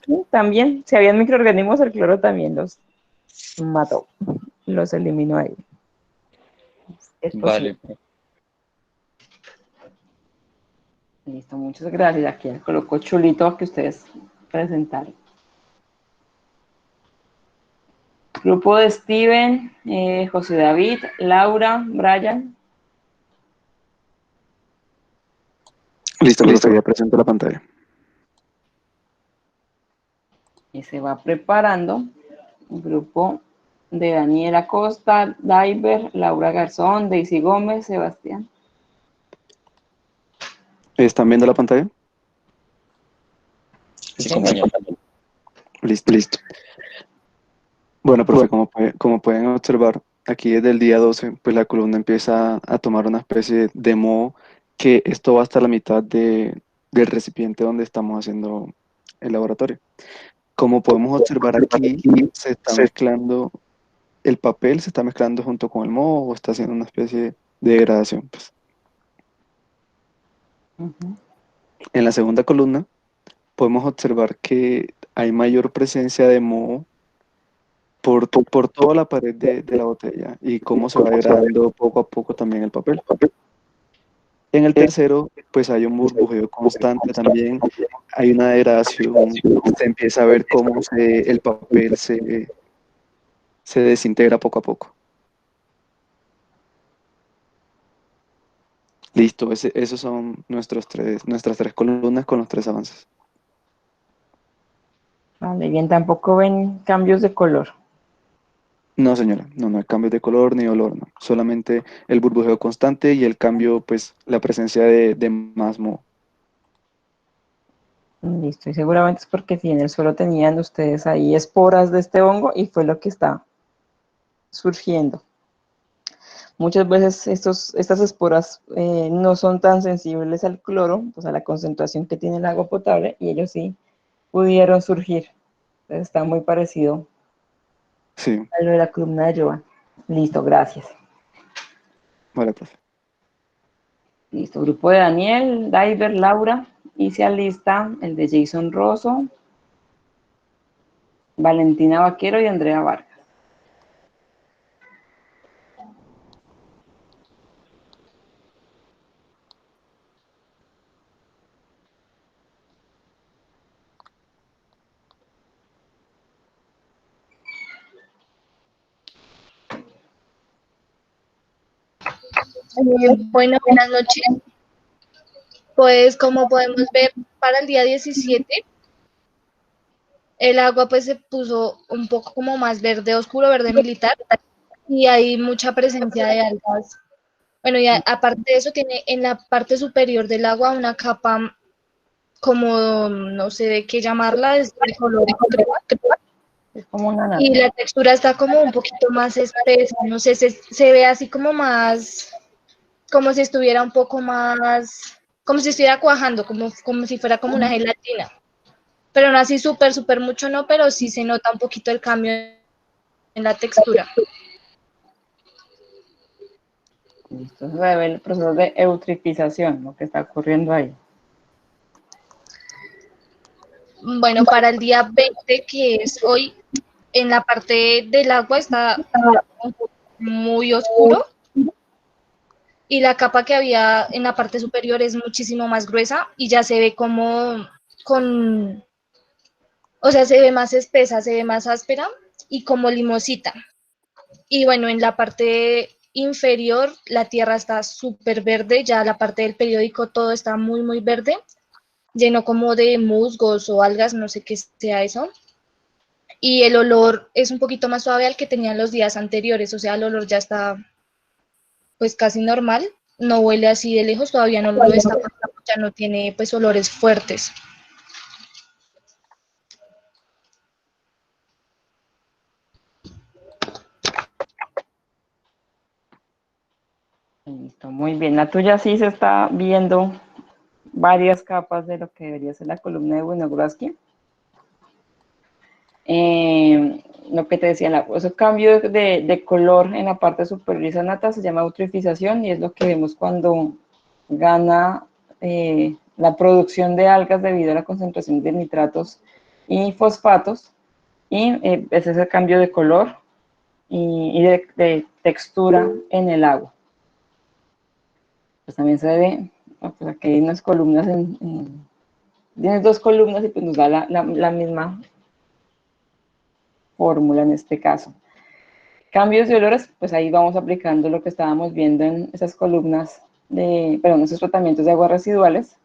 S1: Sí, también, si habían microorganismos, el cloro también los mató, los eliminó ahí. Es posible.
S9: Vale.
S1: Listo, muchas gracias. Aquí ya colocó chulito que ustedes presentaron. Grupo de Steven, José David, Laura, Brian.
S10: Listo, profe, ya presento la pantalla.
S1: Y se va preparando el grupo de Daniela Costa, Diver, Laura Garzón, Daisy Gómez, Sebastián.
S10: ¿Están viendo la pantalla?
S9: Sí, compañero.
S10: Listo, listo. Bueno, profe, como pueden observar, aquí desde el día 12, pues la columna empieza a tomar una especie de modo que esto va hasta la mitad del recipiente donde estamos haciendo el laboratorio. Como podemos observar aquí, se está mezclando el papel, se está mezclando junto con el moho o está haciendo una especie de degradación, pues.
S1: Ujú.
S10: En la segunda columna podemos observar que hay mayor presencia de moho por toda la pared de la botella y cómo se va degradando poco a poco también el papel. En el tercero, pues hay un burbujeo constante también, hay una degradación, se empieza a ver cómo el papel se desintegra poco a poco. Listo, esos son nuestras tres columnas con los tres avances.
S1: Vale, bien, tampoco ven cambios de color.
S10: No, señora, no hay cambios de color ni olor, no. Solamente el burbujeo constante y el cambio, pues, la presencia de más moho.
S1: Listo, y seguramente es porque si en el suelo tenían ustedes ahí esporas de este hongo y fue lo que está surgiendo. Muchas veces estas esporas no son tan sensibles al cloro, pues a la concentración que tiene el agua potable, y ellos sí pudieron surgir. Entonces está muy parecido
S10: Sí,
S1: a lo de la columna de Joan. Listo, gracias.
S10: vale, profe.
S1: Listo, grupo de Daniel, Diver, Laura, y se alista el de Jason Rosso, Valentina Vaquero y Andrea Vargas.
S11: Bueno, buenas noches. Pues como podemos ver, para el día 17, el agua pues se puso un poco como más verde oscuro, verde militar, y hay mucha presencia de algas. Bueno, y aparte de eso, tiene en la parte superior del agua una capa como, no sé de qué llamarla, es de color crema.
S1: Es como una nata.
S11: Y la textura está como un poquito más espesa, no sé, se ve así como más, como si estuviera un poco más, como si estuviera cuajando, como si fuera como una gelatina. Pero no así súper, súper mucho no, pero sí se nota un poquito el cambio en la textura.
S1: Listo, se ve el proceso de eutrificación, lo que está ocurriendo ahí.
S11: Bueno, para el día 20, que es hoy, en la parte del agua está muy oscuro y la capa que había en la parte superior es muchísimo más gruesa y ya se ve como o sea, se ve más espesa, se ve más áspera y como limosita. Y bueno, en la parte inferior la tierra está súper verde, ya la parte del periódico todo está muy, muy verde, lleno como de musgos o algas, no sé qué sea eso. Y el olor es un poquito más suave al que tenían los días anteriores, o sea, el olor ya está pues casi normal, no huele así de lejos, todavía no lo está, ya no tiene pues olores fuertes.
S1: Listo, muy bien. La tuya sí se está viendo varias capas de lo que debería ser la columna de Winogrodsky. Lo que te decía, ese cambio de color en la parte superior de esa nata se llama eutrofización y es lo que vemos cuando gana la producción de algas debido a la concentración de nitratos y fosfatos, y ese es el cambio de color y de textura en el agua. Pues también se ve, pues aquí hay unas columnas, tienes dos columnas y pues nos da la misma fórmula en este caso. Cambios de olores, pues ahí vamos aplicando lo que estábamos viendo en esas columnas esos tratamientos de aguas residuales,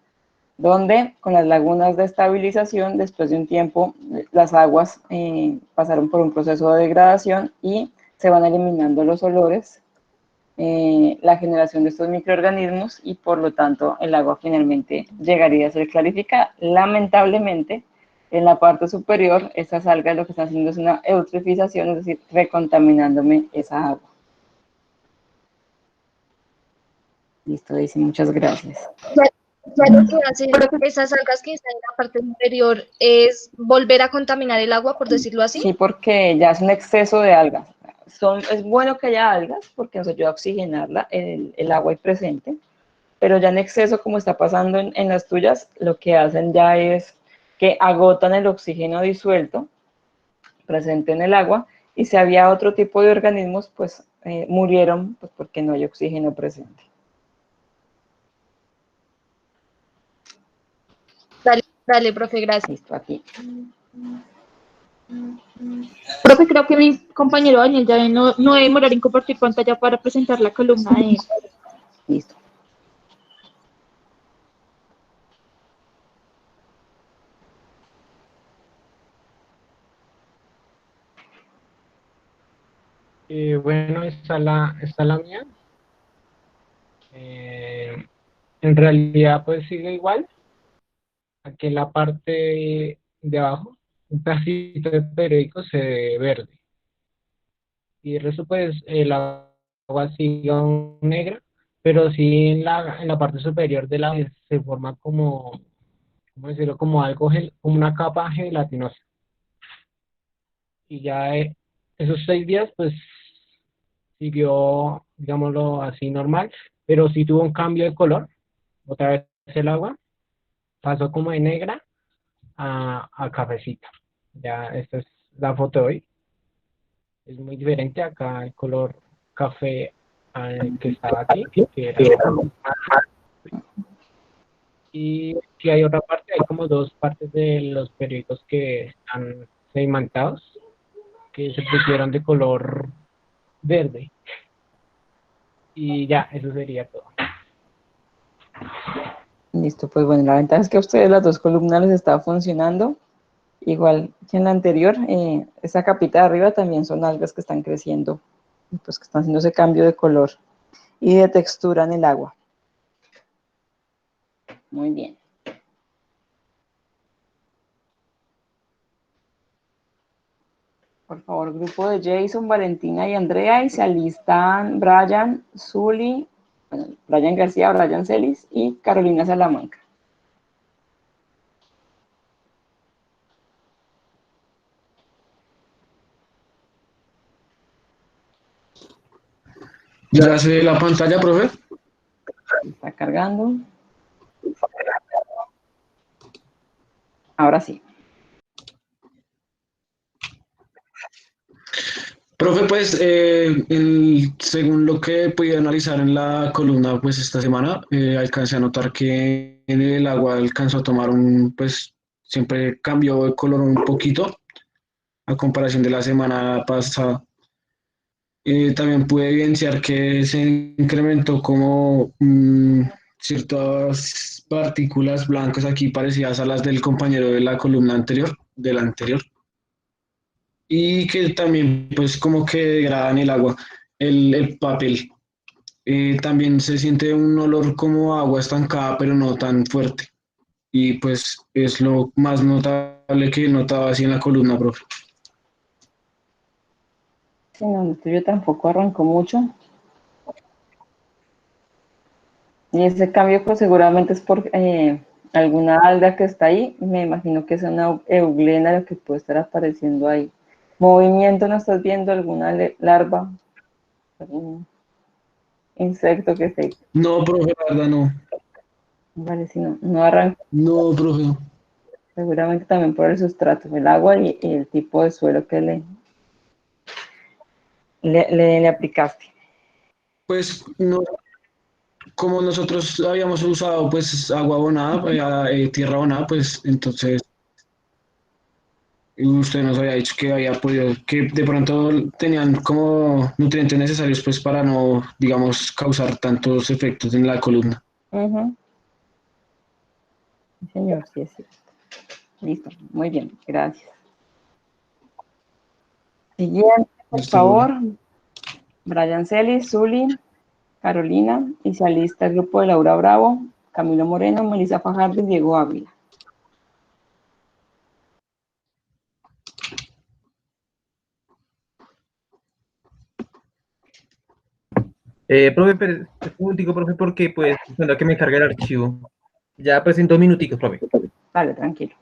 S1: donde con las lagunas de estabilización, después de un tiempo, las aguas pasaron por un proceso de degradación y se van eliminando los olores, la generación de estos microorganismos y por lo tanto el agua finalmente llegaría a ser clarificada. Lamentablemente, En la parte superior, estas algas lo que están haciendo es una eutrofización, es decir, recontaminándome esa agua. Listo, dice, muchas gracias.
S11: Ya lo que hacen esas algas que están en la parte superior es volver a contaminar el agua, por decirlo así.
S1: Sí, porque ya es un exceso de algas. Es bueno que haya algas porque nos ayuda a oxigenarla, el agua ahí presente, pero ya en exceso, como está pasando en las tuyas, lo que hacen ya es que agotan el oxígeno disuelto presente en el agua, y si había otro tipo de organismos, pues murieron pues, porque no hay oxígeno presente.
S11: Dale, profe, gracias.
S1: Listo, aquí.
S12: Profe, creo que mi compañero Daniel ya no debe demorar en compartir pantalla para presentar la columna de él.
S1: Listo.
S13: Bueno, está la mía. En realidad, pues sigue igual. Aquí en la parte de abajo, un pedacito de periódico se ve verde. Y el resto, pues, el agua sigue aún negra, pero sí en la parte superior de la se forma como, ¿cómo decirlo? Como algo, como una capa gelatinosa. Y ya esos 6 días, pues, siguió, digámoslo así, normal, pero sí tuvo un cambio de color. Otra vez el agua pasó como de negra a cafecita. Ya esta es la foto de hoy. Es muy diferente acá el color café que estaba aquí, que era y si hay otra parte, hay como dos partes de los periódicos que están sedimentados, que se pusieron de color verde. Y ya, eso sería todo.
S1: Listo, pues bueno, la ventaja es que a ustedes las dos columnas les está funcionando. Igual que en la anterior, esa capita de arriba también son algas que están creciendo, pues que están haciendo ese cambio de color y de textura en el agua. Muy bien. Por favor, grupo de Jason, Valentina y Andrea, y se alistan Brian, Zully, bueno, Brian García, Brian Celis y Carolina Salamanca.
S14: ¿Ya se ve la pantalla, profe?
S1: Está cargando. Ahora sí.
S14: Profe, pues, según lo que pude analizar en la columna, pues, esta semana, alcancé a notar que el agua alcanzó a tomar pues, siempre cambió de color un poquito a comparación de la semana pasada. También pude evidenciar que se incrementó como ciertas partículas blancas aquí parecidas a las del compañero de la columna anterior, de la anterior. Y que también pues como que degradan el agua, el papel. También se siente un olor como agua estancada, pero no tan fuerte. Y pues es lo más notable que notaba así en la columna, profe.
S1: Sí, no, el tuyo tampoco arrancó mucho. Y ese cambio pues seguramente es por alguna alga que está ahí. Me imagino que es una euglena lo que puede estar apareciendo ahí. ¿Movimiento no estás viendo? ¿Alguna larva? ¿Algún insecto que esté?
S14: No, profe, la verdad no.
S1: Vale, si no arranca.
S14: No, profe.
S1: Seguramente también por el sustrato, el agua y el tipo de suelo que le aplicaste.
S14: Pues no, como nosotros habíamos usado pues agua abonada, tierra abonada, pues entonces usted nos había dicho que había podido, que de pronto tenían como nutrientes necesarios pues para no, digamos, causar tantos efectos en la columna.
S1: Sí, señor, sí es cierto. Listo, muy bien, gracias. Siguiente, por favor. Brian Celis, Zully, Carolina, y se alista el grupo de Laura Bravo, Camilo Moreno, Melissa Fajardo y Diego Ávila.
S15: Profe, pero un digo, profe, porque pues tendrá que me cargue el archivo. Ya pues en 2 minuticos, profe.
S1: Vale, tranquilo.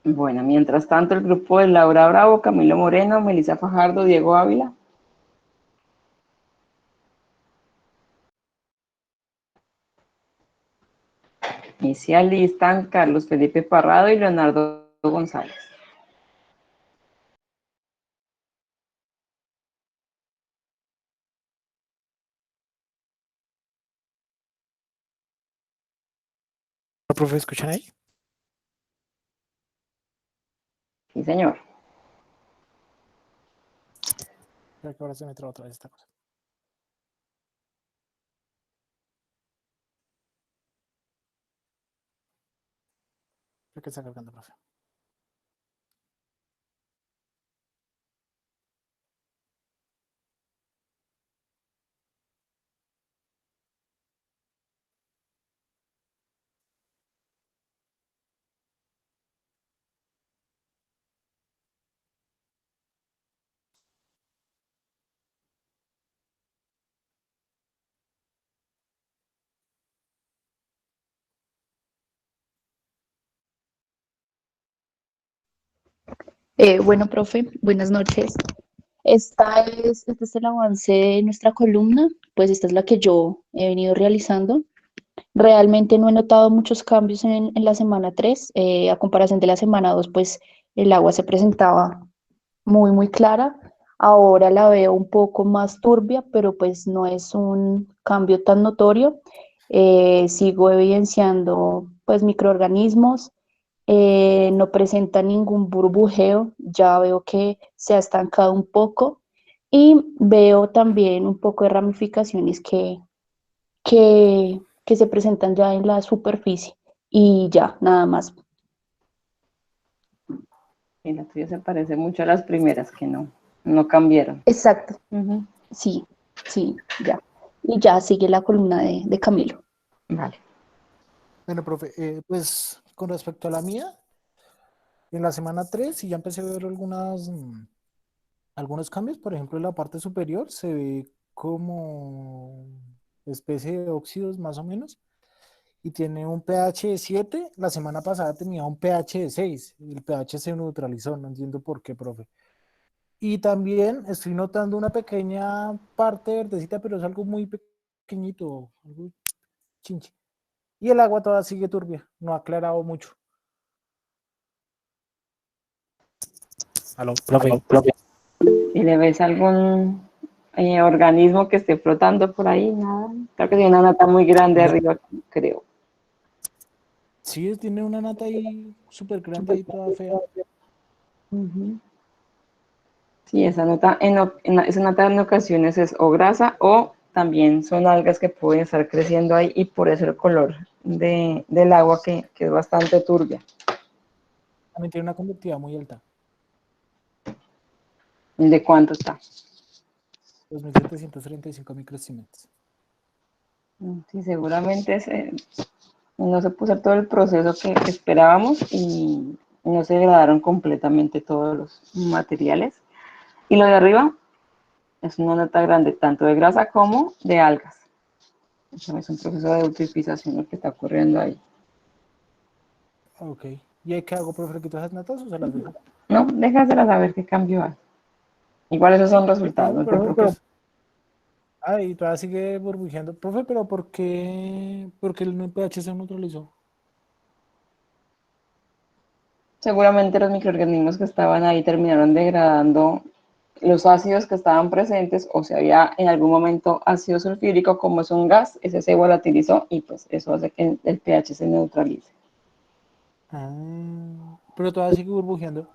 S1: Bueno, mientras tanto, el grupo de Laura Bravo, Camilo Moreno, Melissa Fajardo, Diego Ávila. Y se alistan Carlos Felipe Parrado y Leonardo González.
S7: Profe, ¿escuchan ahí?
S1: Sí, señor.
S7: Creo que ahora se me traba otra vez esta cosa. Creo que está cargando, profe.
S16: Bueno, profe, buenas noches. Este es el avance de nuestra columna, pues esta es la que yo he venido realizando. Realmente no he notado muchos cambios en la semana 3. A comparación de la semana 2, pues el agua se presentaba muy clara. Ahora la veo un poco más turbia, pero pues no es un cambio tan notorio. Sigo evidenciando pues microorganismos, no presenta ningún burbujeo, ya veo que se ha estancado un poco y veo también un poco de ramificaciones que se presentan ya en la superficie y ya, nada más.
S1: Y la tuya se parece mucho a las primeras, que no cambiaron.
S16: Exacto, sí, ya. Y ya sigue la columna de Camilo.
S1: Vale.
S7: Bueno, profe, pues con respecto a la mía, en la semana 3 sí ya empecé a ver algunos cambios. Por ejemplo, en la parte superior se ve como especie de óxidos más o menos y tiene un pH de 7. La semana pasada tenía un pH de 6. El pH se neutralizó, no entiendo por qué, profe. Y también estoy notando una pequeña parte verdecita, pero es algo muy pequeñito, algo chinche. Y el agua todavía sigue turbia, no ha aclarado mucho. Aló, profe.
S1: ¿Y le ves algún organismo que esté flotando por ahí? Nada. Creo que tiene una nata muy grande arriba, creo.
S7: Sí, tiene una nata ahí súper grande ahí toda fea.
S1: Sí, esa nota en ocasiones es o grasa o también son algas que pueden estar creciendo ahí y por eso el color del agua que es bastante turbia.
S7: También tiene una conductividad muy alta.
S1: ¿De cuánto está?
S7: 2735 microsiemens.
S1: Sí, seguramente no se puso todo el proceso que esperábamos y no se degradaron completamente todos los materiales. Y lo de arriba es una nota grande, tanto de grasa como de algas. Eso es un proceso de eutrofización lo que está ocurriendo ahí.
S7: Ok. ¿Y qué hago, profe? ¿Quito esas notas o se las dejo?
S1: No, déjaselas saber qué cambio hay. Igual esos son resultados, no te preocupes.
S7: Y todavía sigue burbujeando. Profe, pero ¿por qué el pH se neutralizó?
S1: Seguramente los microorganismos que estaban ahí terminaron degradando los ácidos que estaban presentes, o si había en algún momento ácido sulfúrico, como es un gas, ese se volatilizó y pues eso hace que el pH se neutralice.
S7: Pero todavía sigue burbujeando.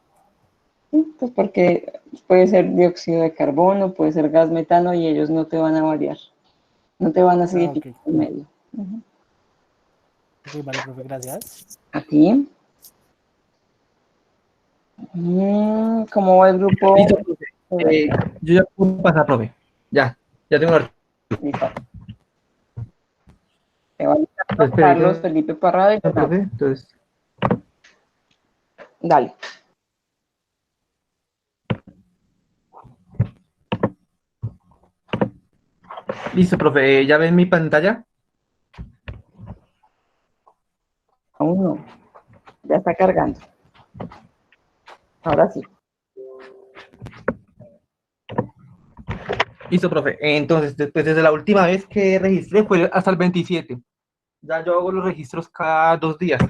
S1: Pues porque puede ser dióxido de carbono, puede ser gas metano y ellos no te van a variar, no te van a acidificar el medio.
S7: Ok, vale, profe, gracias.
S1: ¿A ti? ¿Cómo va el grupo?
S15: Listo, profe. Yo ya puedo pasar, profe. Ya tengo el archivo.
S1: Listo. Te van a
S15: Entonces,
S1: Carlos Felipe Parrado y
S15: profe,
S1: Leonardo.
S15: entonces,
S1: Dale.
S15: listo, profe. ¿Ya ven mi pantalla?
S1: Aún no. Ya está cargando. Ahora sí.
S15: Listo, profe. Entonces, desde la última vez que registré fue hasta el 27. Ya yo hago los registros cada 2 días.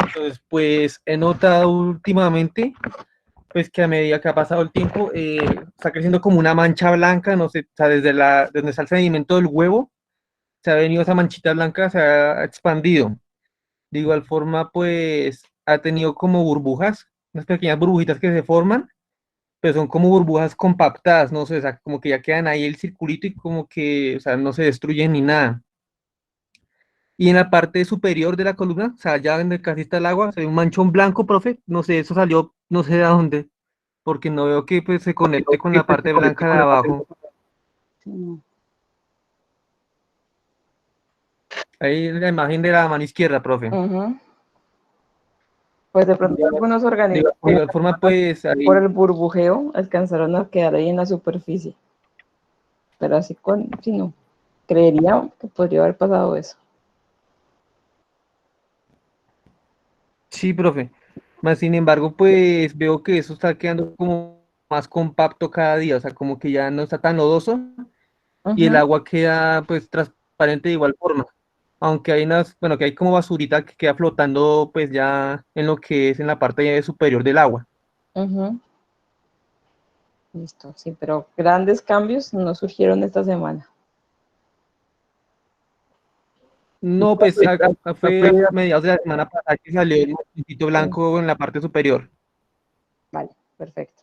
S15: Entonces, pues he notado últimamente, pues que a medida que ha pasado el tiempo, está creciendo como una mancha blanca, no sé, o sea, desde donde está el sedimento del huevo, se ha venido esa manchita blanca, se ha expandido. De igual forma, pues ha tenido como burbujas, unas pequeñas burbujitas que se forman, pero son como burbujas compactadas, no sé, o sea, como que ya quedan ahí el circulito y como que, o sea, no se destruyen ni nada. Y en la parte superior de la columna, o sea, allá donde casi está el agua, se ve un manchón blanco, profe, no sé, eso salió, no sé de dónde, porque no veo que pues, se conecte con la parte blanca de abajo. Ahí la imagen de la mano izquierda, profe.
S1: Pues de pronto algunos organismos
S15: De igual forma, pues ahí,
S1: por el burbujeo alcanzaron a quedar ahí en la superficie. Pero así si no, creería que podría haber pasado eso.
S15: sí, profe. Más sin embargo, pues veo que eso está quedando como más compacto cada día, o sea, como que ya no está tan lodoso y el agua queda pues transparente de igual forma. Aunque hay bueno, que hay como basurita que queda flotando pues ya en lo que es en la parte superior del agua.
S1: Listo, sí, pero grandes cambios no surgieron esta semana.
S15: No, pues fue a mediados de la semana pasada que salió el mosquito blanco en la parte superior.
S1: Vale, perfecto.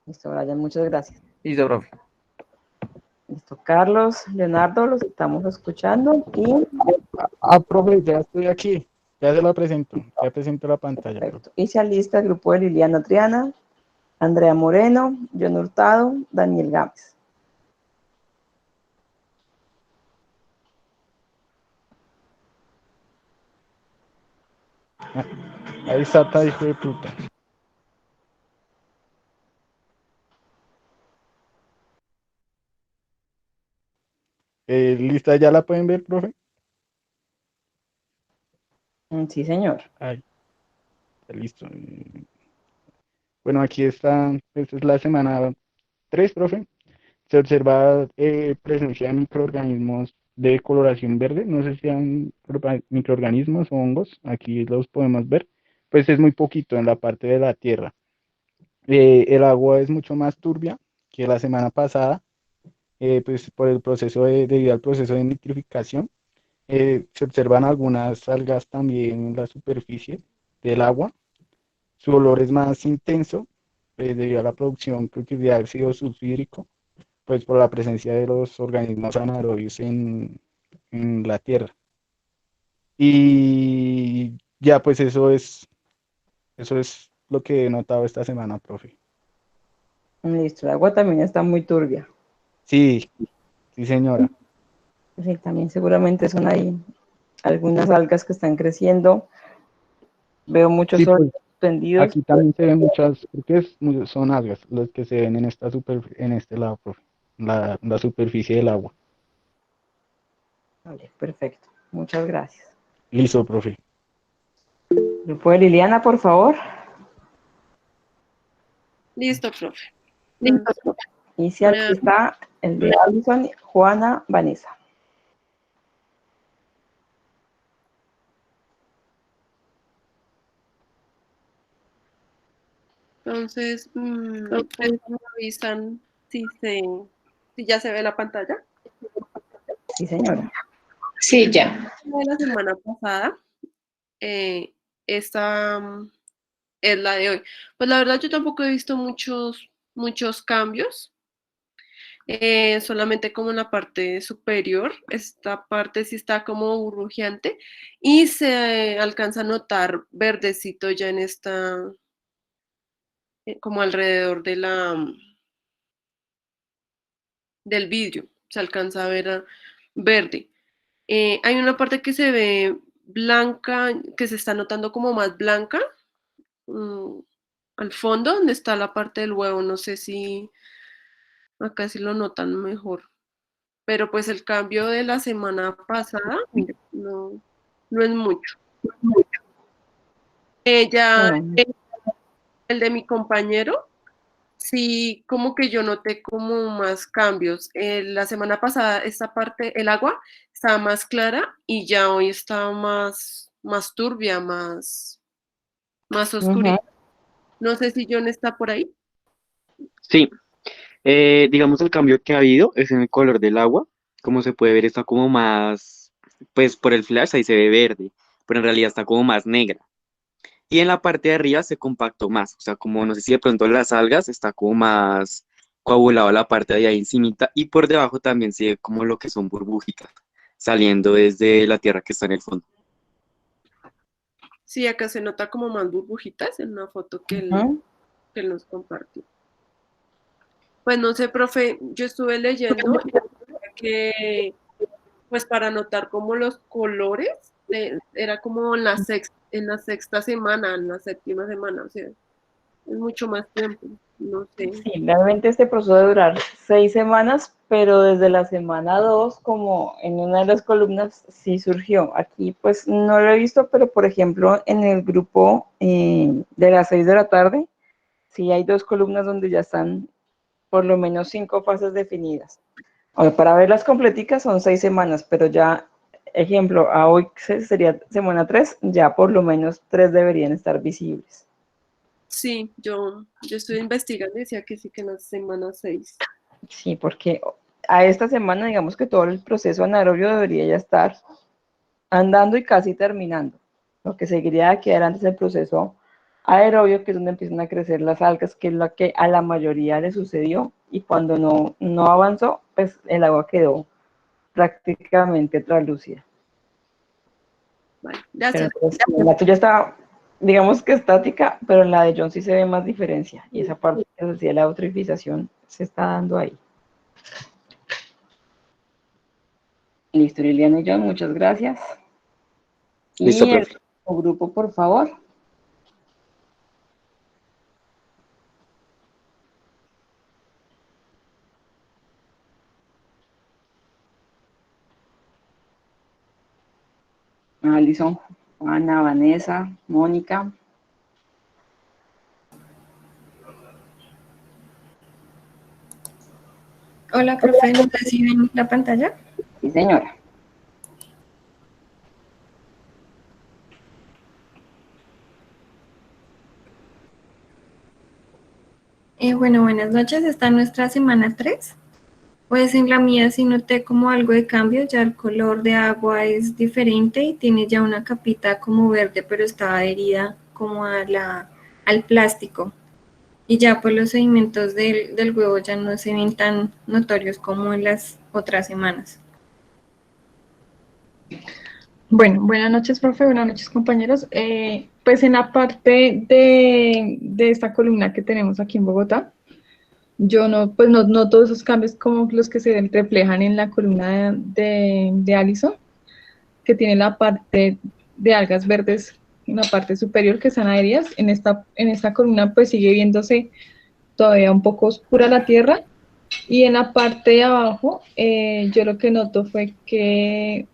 S1: Listo, Brian, muchas gracias.
S15: Listo, profe.
S1: Listo, Carlos, Leonardo, los estamos escuchando y...
S17: Profe, ya estoy aquí, ya se la presento, ya presento la pantalla.
S1: Perfecto. Y se alista el grupo de Liliana Triana, Andrea Moreno, John Hurtado, Daniel Gámez.
S17: Ahí está, hijo de puta. ¿Lista? ¿Ya la pueden ver, profe?
S1: Sí, señor.
S17: Ahí, listo. Bueno, aquí está, esta es la semana 3, profe. Se observa presencia de microorganismos de coloración verde. No sé si sean microorganismos o hongos. Aquí los podemos ver. Pues es muy poquito en la parte de la tierra. El agua es mucho más turbia que la semana pasada, pues por el proceso debido al proceso de nitrificación. Se observan algunas algas también en la superficie del agua. Su olor es más intenso debido a la producción creo que de ácido sulfúrico, pues por la presencia de los organismos anaerobios en la tierra. Y ya, pues eso es lo que he notado esta semana, profe.
S1: Listo, el agua también está muy turbia.
S17: Sí, sí, señora.
S1: Sí, también seguramente son ahí algunas algas que están creciendo. Veo muchos
S17: Sí,
S1: óleos
S17: pues
S1: suspendidos.
S17: aquí también se ven muchas, creo que son algas los que se ven en en este lado, profe, la superficie del agua.
S1: Vale, perfecto. Muchas gracias.
S17: Listo, profe.
S1: Grupo de Liliana, por favor.
S4: Listo, profe.
S1: Y si aquí está el de Alison, Juana, Vanessa.
S4: Entonces, ¿ustedes me avisan si ya se ve la pantalla?
S1: Sí, señora.
S11: Sí, ya.
S4: De la semana pasada, esta es la de hoy. Pues la verdad yo tampoco he visto muchos cambios. Solamente como en la parte superior, esta parte sí está como burbujeante y se alcanza a notar verdecito ya en esta, como alrededor de del vidrio, se alcanza a ver verde. Hay una parte que se ve blanca, que se está notando como más blanca, mm, al fondo, donde está la parte del huevo, no sé si acá sí lo notan mejor. Pero pues el cambio de la semana pasada no es mucho. Ya el de mi compañero, sí, como que yo noté como más cambios. La semana pasada esta parte, el agua, estaba más clara y ya hoy está más turbia, más oscurita. No sé si John está por ahí.
S18: Sí, digamos el cambio que ha habido es en el color del agua. Como se puede ver, está como más, pues por el flash ahí se ve verde, pero en realidad está como más negra. Y en la parte de arriba se compactó más, o sea, como no sé si de pronto las algas está como más coagulado la parte de ahí encimita y por debajo también se ve como lo que son burbujitas saliendo desde la tierra que está en el fondo.
S4: Sí, acá se nota como más burbujitas en una foto que él nos compartió. Pues no sé, profe, yo estuve leyendo que pues para notar como los colores era como en la sexta semana, en la séptima semana, o sea, es mucho más tiempo, no sé.
S1: Sí, realmente este proceso debe durar 6 semanas, pero desde la semana 2, como en una de las columnas, sí surgió. Aquí pues no lo he visto, pero por ejemplo en el grupo de las 6 de la tarde, sí hay 2 columnas donde ya están por lo menos 5 fases definidas. Ahora, para verlas completicas son 6 semanas, pero ya, ejemplo, a hoy sería semana 3, ya por lo menos 3 deberían estar visibles.
S4: Sí, yo estoy investigando y decía que sí, que en la semana 6.
S1: Sí, porque a esta semana, digamos que todo el proceso anaerobio debería ya estar andando y casi terminando. Lo que seguiría a quedar antes el proceso aerobio, que es donde empiezan a crecer las algas, que es lo que a la mayoría le sucedió, y cuando no avanzó, pues el agua quedó prácticamente translúcida.
S4: Vale, gracias.
S1: Pero pues, la tuya está, digamos que estática, pero en la de John sí se ve más diferencia, y esa parte que decía la eutrofización se está dando ahí. Listo, Liliana y John, muchas gracias.
S18: Listo,
S1: Y el
S18: profe.
S1: grupo, por favor. Alison, Juana, Vanessa, Mónica.
S19: Hola, profe, ¿nos reciben la pantalla?
S1: Sí, señora.
S19: Bueno, buenas noches. Está nuestra semana 3. Pues en la mía sí noté como algo de cambio, ya el color de agua es diferente y tiene ya una capita como verde, pero está adherida como al plástico. y ya pues los sedimentos del huevo ya no se ven tan notorios como en las otras semanas.
S12: Bueno, buenas noches, profe, buenas noches, compañeros. Pues en la parte de esta columna que tenemos aquí en Bogotá, yo no todos esos cambios como los que se reflejan en la columna de Allison, que tiene la parte de algas verdes en la parte superior que están adheridas. En esta columna pues sigue viéndose todavía un poco oscura la tierra, y en la parte de abajo yo lo que noto fue que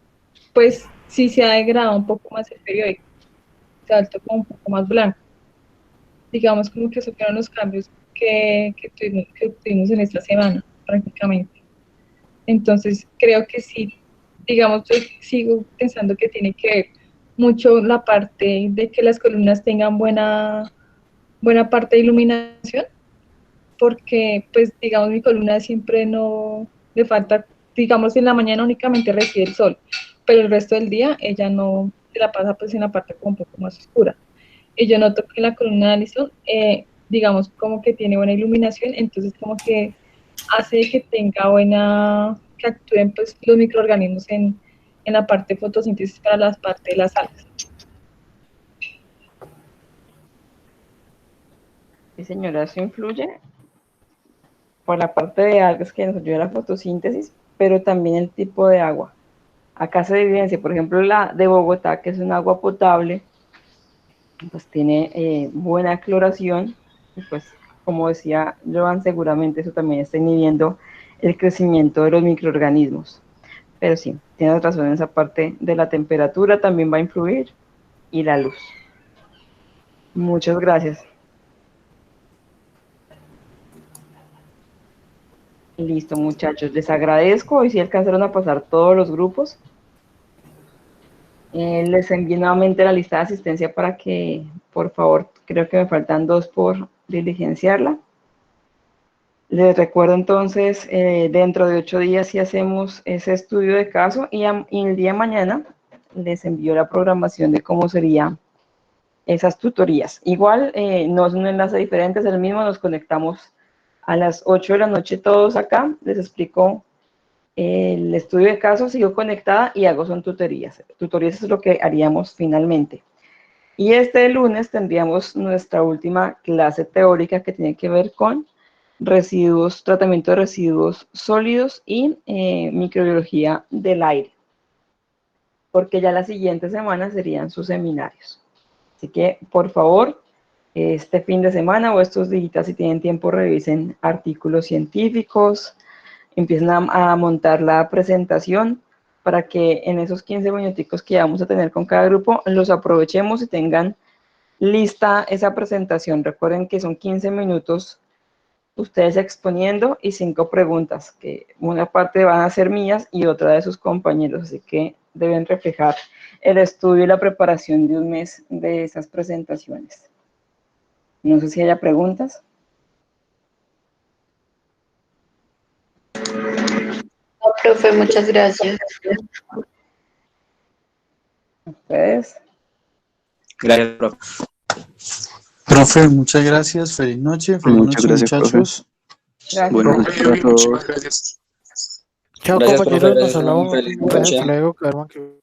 S12: pues sí se ha degradado un poco más el periódico, se ha vuelto como un poco más blanco. Digamos como que esos fueron los cambios que tuvimos en esta semana prácticamente. Entonces creo que sí, digamos, yo sigo pensando que tiene que ver mucho la parte de que las columnas tengan buena parte de iluminación, porque pues digamos mi columna siempre no le falta, digamos en la mañana únicamente recibe el sol, pero el resto del día ella no se la pasa pues en la parte como un poco más oscura. Y yo noto que la columna de Allison, digamos como que tiene buena iluminación, entonces como que hace que tenga que actúen pues los microorganismos en la parte de fotosíntesis para la parte de las algas.
S1: Sí, señora, eso influye por la parte de algas que nos ayuda a la fotosíntesis, pero también el tipo de agua. Acá se evidencia, por ejemplo, la de Bogotá, que es un agua potable, pues tiene buena cloración, y pues como decía Joan, seguramente eso también está inhibiendo el crecimiento de los microorganismos. Pero sí, tienes razón en esa parte de la temperatura, también va a influir, y la luz. Muchas gracias. Listo, muchachos, les agradezco. Hoy sí alcanzaron a pasar todos los grupos. Les envío nuevamente la lista de asistencia para que, por favor, creo que me faltan 2 por diligenciarla. Les recuerdo entonces, dentro de 8 días si hacemos ese estudio de caso, y el día de mañana les envío la programación de cómo serían esas tutorías. Igual, no es un enlace diferente, es el mismo, nos conectamos a las 8 de la noche todos acá, les explico el estudio de caso, sigo conectada y hago son tutorías. Tutorías es lo que haríamos finalmente. Y este lunes tendríamos nuestra última clase teórica que tiene que ver con residuos, tratamiento de residuos sólidos y microbiología del aire. Porque ya la siguiente semana serían sus seminarios. Así que, por favor, este fin de semana o estos días, si tienen tiempo, revisen artículos científicos, empiecen a montar la presentación para que en esos 15 minuticos que vamos a tener con cada grupo, los aprovechemos y tengan lista esa presentación. Recuerden que son 15 minutos ustedes exponiendo y 5 preguntas, que una parte van a ser mías y otra de sus compañeros, así que deben reflejar el estudio y la preparación de un mes de esas presentaciones. No sé si haya preguntas.
S20: No, profe, muchas gracias.
S1: ¿Ustedes?
S9: Gracias, profe.
S3: Profe, muchas gracias. Feliz noche. Feliz
S10: Muchas
S3: noche,
S10: gracias,
S3: muchachos.
S1: Gracias.
S10: Buenas
S3: Profe,
S10: noches a todos.
S8: Muchas gracias.
S7: Chao,
S9: Gracias,
S7: compañeros,
S9: profe.
S7: nos hablamos.
S9: Feliz
S7: Hasta
S9: noche.
S7: luego, Carmen.